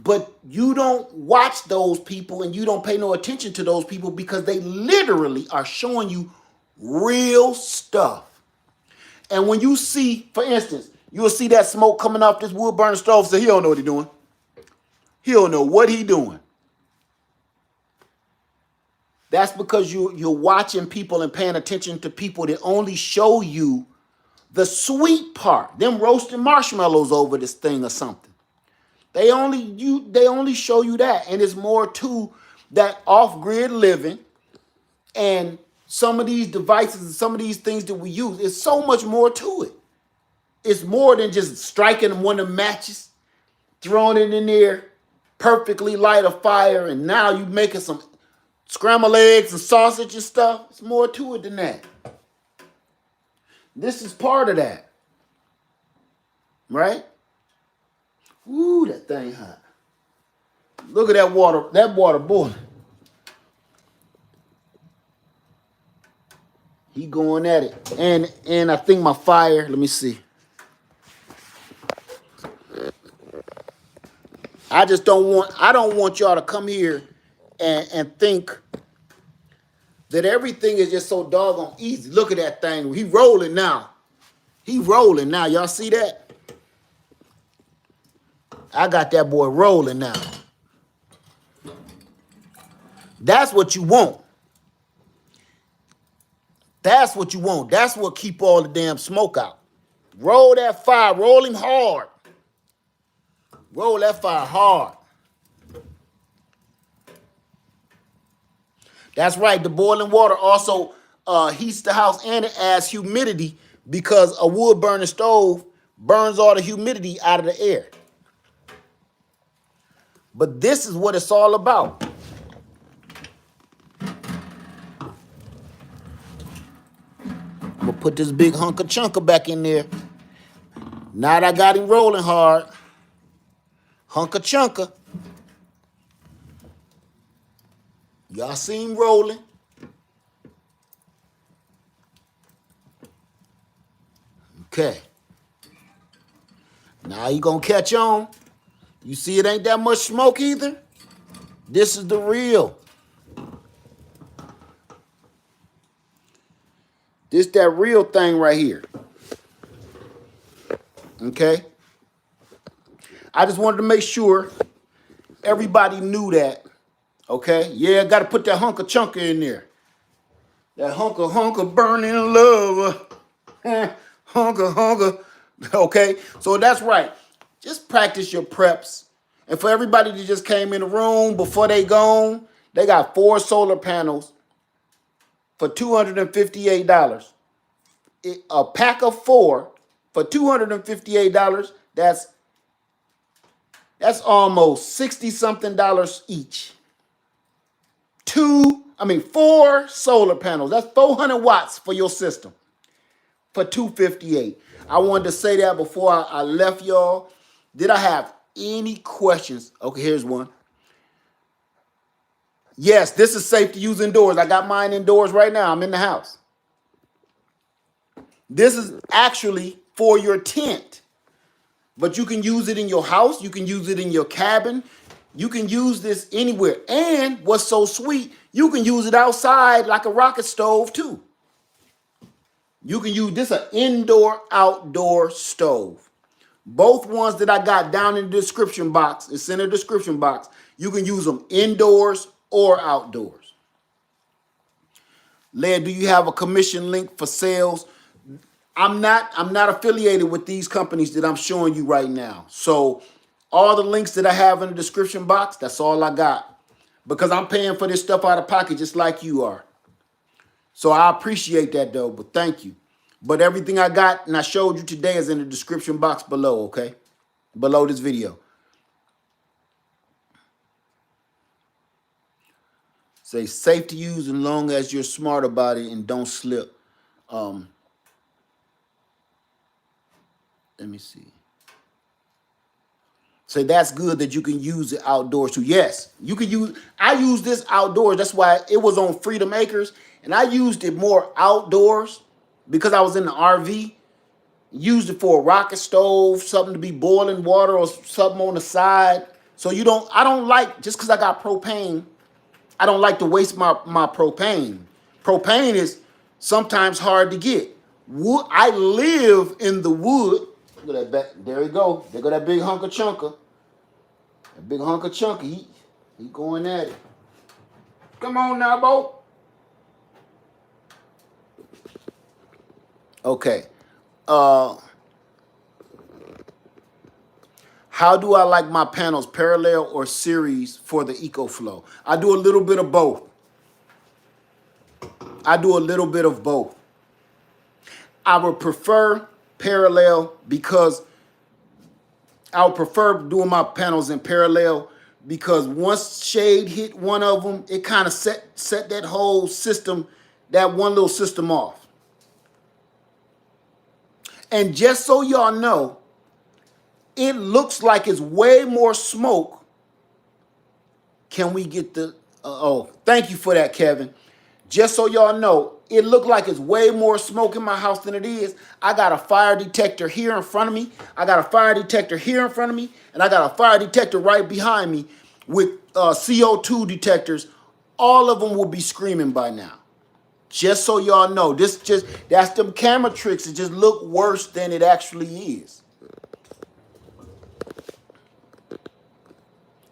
but you don't watch those people and you don't pay no attention to those people because they literally are showing you real stuff. And when you see, for instance, you'll see that smoke coming off this wood burning stove, so he don't know what he's doing. He don't know what he's doing. That's because you're watching people and paying attention to people that only show you the sweet part. Them roasting marshmallows over this thing or something. They only show you that. And it's more to that off-grid living and some of these devices and some of these things that we use. It's so much more to it. It's more than just striking one of the matches, throwing it in there, perfectly light a fire, and now you making some scrambled eggs and sausage and stuff. It's more to it than that. This is part of that. Right? Ooh, that thing hot. Look at that water boiling. He going at it. And I think my fire, let me see. I don't want y'all to come here and think that everything is just so doggone easy. Look at that thing. He rolling now. He rolling now. Y'all see that? I got that boy rolling now. That's what you want. That's what you want. That's what keep all the damn smoke out. Roll that fire. Roll him hard. Roll that fire hard. That's right. The boiling water also heats the house and it adds humidity because a wood burning stove burns all the humidity out of the air. But this is what it's all about. I'm going to put this big hunk of chunker back in there. Now that I got him rolling hard. Hunk of chunker. Y'all see him rolling. Okay. Now you gonna catch on. You see it ain't that much smoke either. This is the real. This that real thing right here. Okay. I just wanted to make sure everybody knew that. Okay, yeah, got to put that hunk of chunker in there. That hunk of burning love. Hunker. Okay, so that's right. Just practice your preps. And for everybody that just came in the room before they gone, they got 4 solar panels for $258. A pack of 4 for $258. That's almost 60 something dollars each. 4 solar panels. That's 400 watts for your system for $258. I wanted to say that before I left y'all. Did I have any questions? Okay, here's one. Yes, this is safe to use indoors. I got mine indoors right now. I'm in the house. This is actually for your tent, but you can use it in your house. You can use it in your cabin. You can use this anywhere. And what's so sweet, you can use it outside like a rocket stove too. You can use this an indoor-outdoor stove. Both ones that I got down in the description box, it's in the description box. You can use them indoors or outdoors. Leah, do you have a commission link for sales? I'm not affiliated with these companies that I'm showing you right now. So all the links that I have in the description box, that's all I got. Because I'm paying for this stuff out of pocket just like you are. So I appreciate that though, but thank you. But everything I got and I showed you today is in the description box below, okay? Below this video. Say safe to use as long as you're smart about it and don't slip. Let me see. Say that's good that you can use it outdoors too. Yes, you can use. I use this outdoors. That's why it was on Freedom Acres, and I used it more outdoors because I was in the RV. Used it for a rocket stove, something to be boiling water or something on the side. So I don't like, just because I got propane, I don't like to waste my propane. Propane is sometimes hard to get. Wood, I live in the wood. Look at that, there you go. There go that big hunk of chunker. That big hunk of chunker, he going at it. Come on now, Bo. Okay. How do I like my panels, parallel or series for the EcoFlow? I do a little bit of both. I would prefer parallel because I would prefer doing my panels in parallel because once shade hit one of them, it kind of set that whole system, that one little system off. And just so y'all know, it looks like it's way more smoke. Can we get the, oh, thank you for that, Kevin. Just so y'all know, it looked like it's way more smoke in my house than it is. I got a fire detector here in front of me. I got a fire detector here in front of me. And I got a fire detector right behind me with CO2 detectors. All of them will be screaming by now. Just so y'all know, that's them camera tricks that just look worse than it actually is.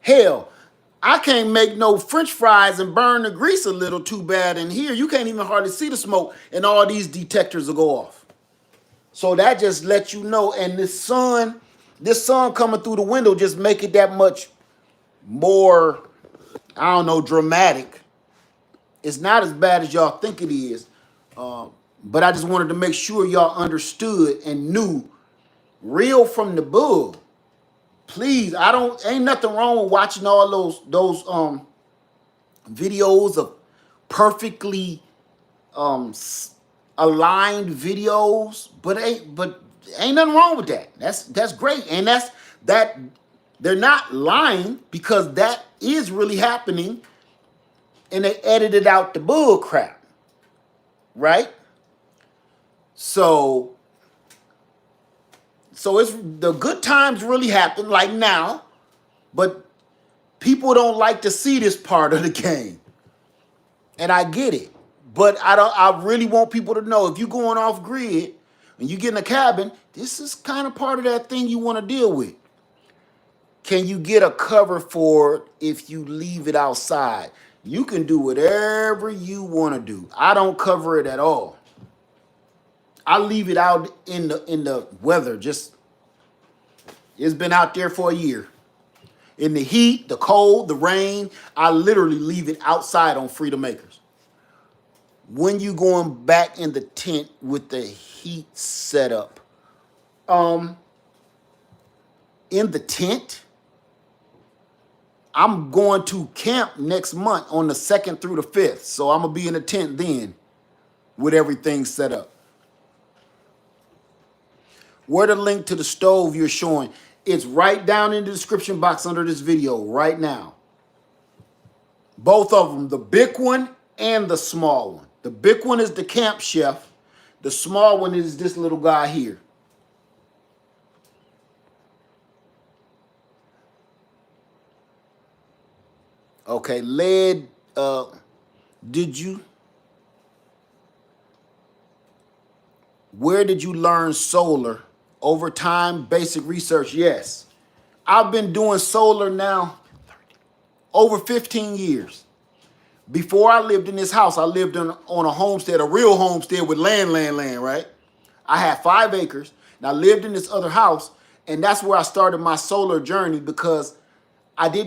Hell, I can't make no French fries and burn the grease a little too bad in here. You can't even hardly see the smoke, and all these detectors will go off. So that just lets you know. And this sun coming through the window just make it that much more, I don't know, dramatic. It's not as bad as y'all think it is. But I just wanted to make sure y'all understood and knew real from the bull. Please, ain't nothing wrong with watching all those videos of perfectly aligned videos, but ain't nothing wrong with that. That's great, and that they're not lying because that is really happening, and they edited out the bull crap, right? So it's the good times really happen like now, but people don't like to see this part of the game. And I get it. But I really want people to know if you're going off grid and you get in a cabin, this is kind of part of that thing you want to deal with. Can you get a cover for it if you leave it outside? You can do whatever you want to do. I don't cover it at all. I leave it out in the weather, just It's been out there for a year. In the heat, the cold, the rain, I literally leave it outside on Freedom Acres. When you going back in the tent with the heat setup, in the tent, I'm going to camp next month on the 2nd through the 5th. So I'm going to be in the tent then with everything set up. Where the link to the stove you're showing, it's right down in the description box under this video right now. Both of them, the big one and the small one. The big one is the Camp Chef. The small one is this little guy here. Okay, lead, where did you learn solar? Over time, basic research, yes. I've been doing solar now over 15 years. Before I lived in this house, I lived on a homestead, a real homestead with land, right? I had 5 acres, and I lived in this other house, and that's where I started my solar journey because we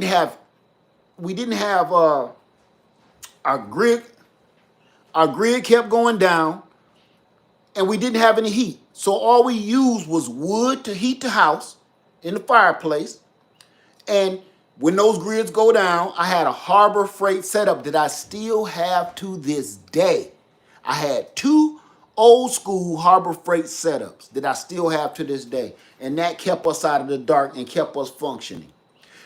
didn't have our grid kept going down, and we didn't have any heat. So all we used was wood to heat the house in the fireplace. And when those grids go down, I had a Harbor Freight setup that I still have to this day. I had 2 old school Harbor Freight setups that I still have to this day. And that kept us out of the dark and kept us functioning.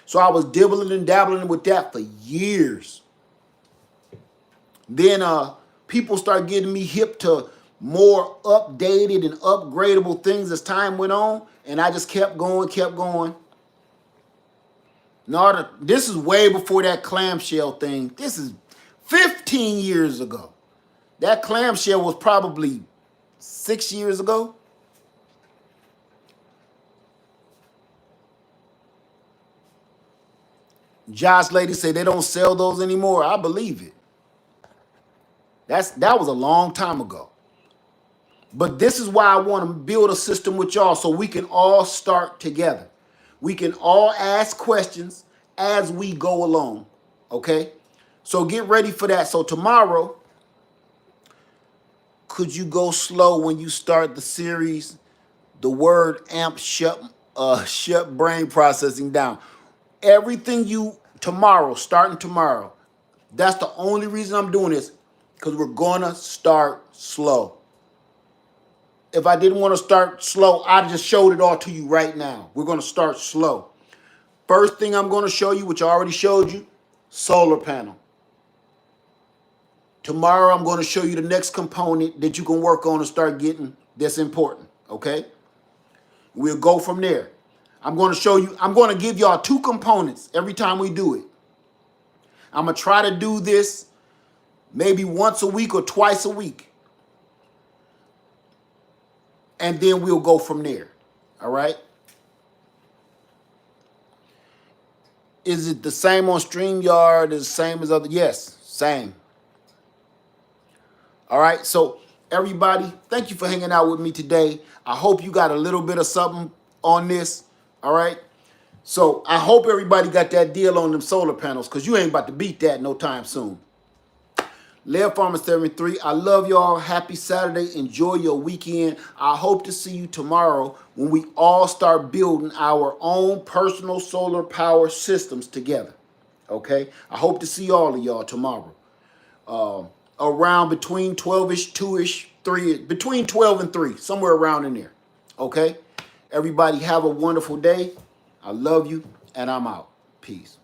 So I was dibbling and dabbling with that for years. Then people started getting me hip to more updated and upgradable things as time went on. And I just kept going. No, this is way before that clamshell thing. This is 15 years ago. That clamshell was probably 6 years ago. Josh lady say they don't sell those anymore. I believe it. That was a long time ago. But this is why I want to build a system with y'all so we can all start together. We can all ask questions as we go along, okay? So get ready for that. So tomorrow, could you go slow when you start the series? The word amp shut brain processing down. Everything starting tomorrow, that's the only reason I'm doing this, because we're gonna start slow. If I didn't want to start slow, I just showed it all to you right now. We're going to start slow. First thing I'm going to show you, which I already showed you, solar panel. Tomorrow, I'm going to show you the next component that you can work on and start getting that's important, okay? We'll go from there. I'm going to give y'all 2 components every time we do it. I'm going to try to do this maybe once a week or twice a week. And then we'll go from there. All right? Is it the same on StreamYard? Is the same as other? Yes, same. All right. So everybody, thank you for hanging out with me today. I hope you got a little bit of something on this. All right. So I hope everybody got that deal on them solar panels, because you ain't about to beat that no time soon. Lev Farmer 73, I love y'all. Happy Saturday. Enjoy your weekend. I hope to see you tomorrow when we all start building our own personal solar power systems together. Okay? I hope to see all of y'all tomorrow. Around between 12-ish, 2-ish, 3, between 12 and 3, somewhere around in there. Okay? Everybody have a wonderful day. I love you, and I'm out. Peace.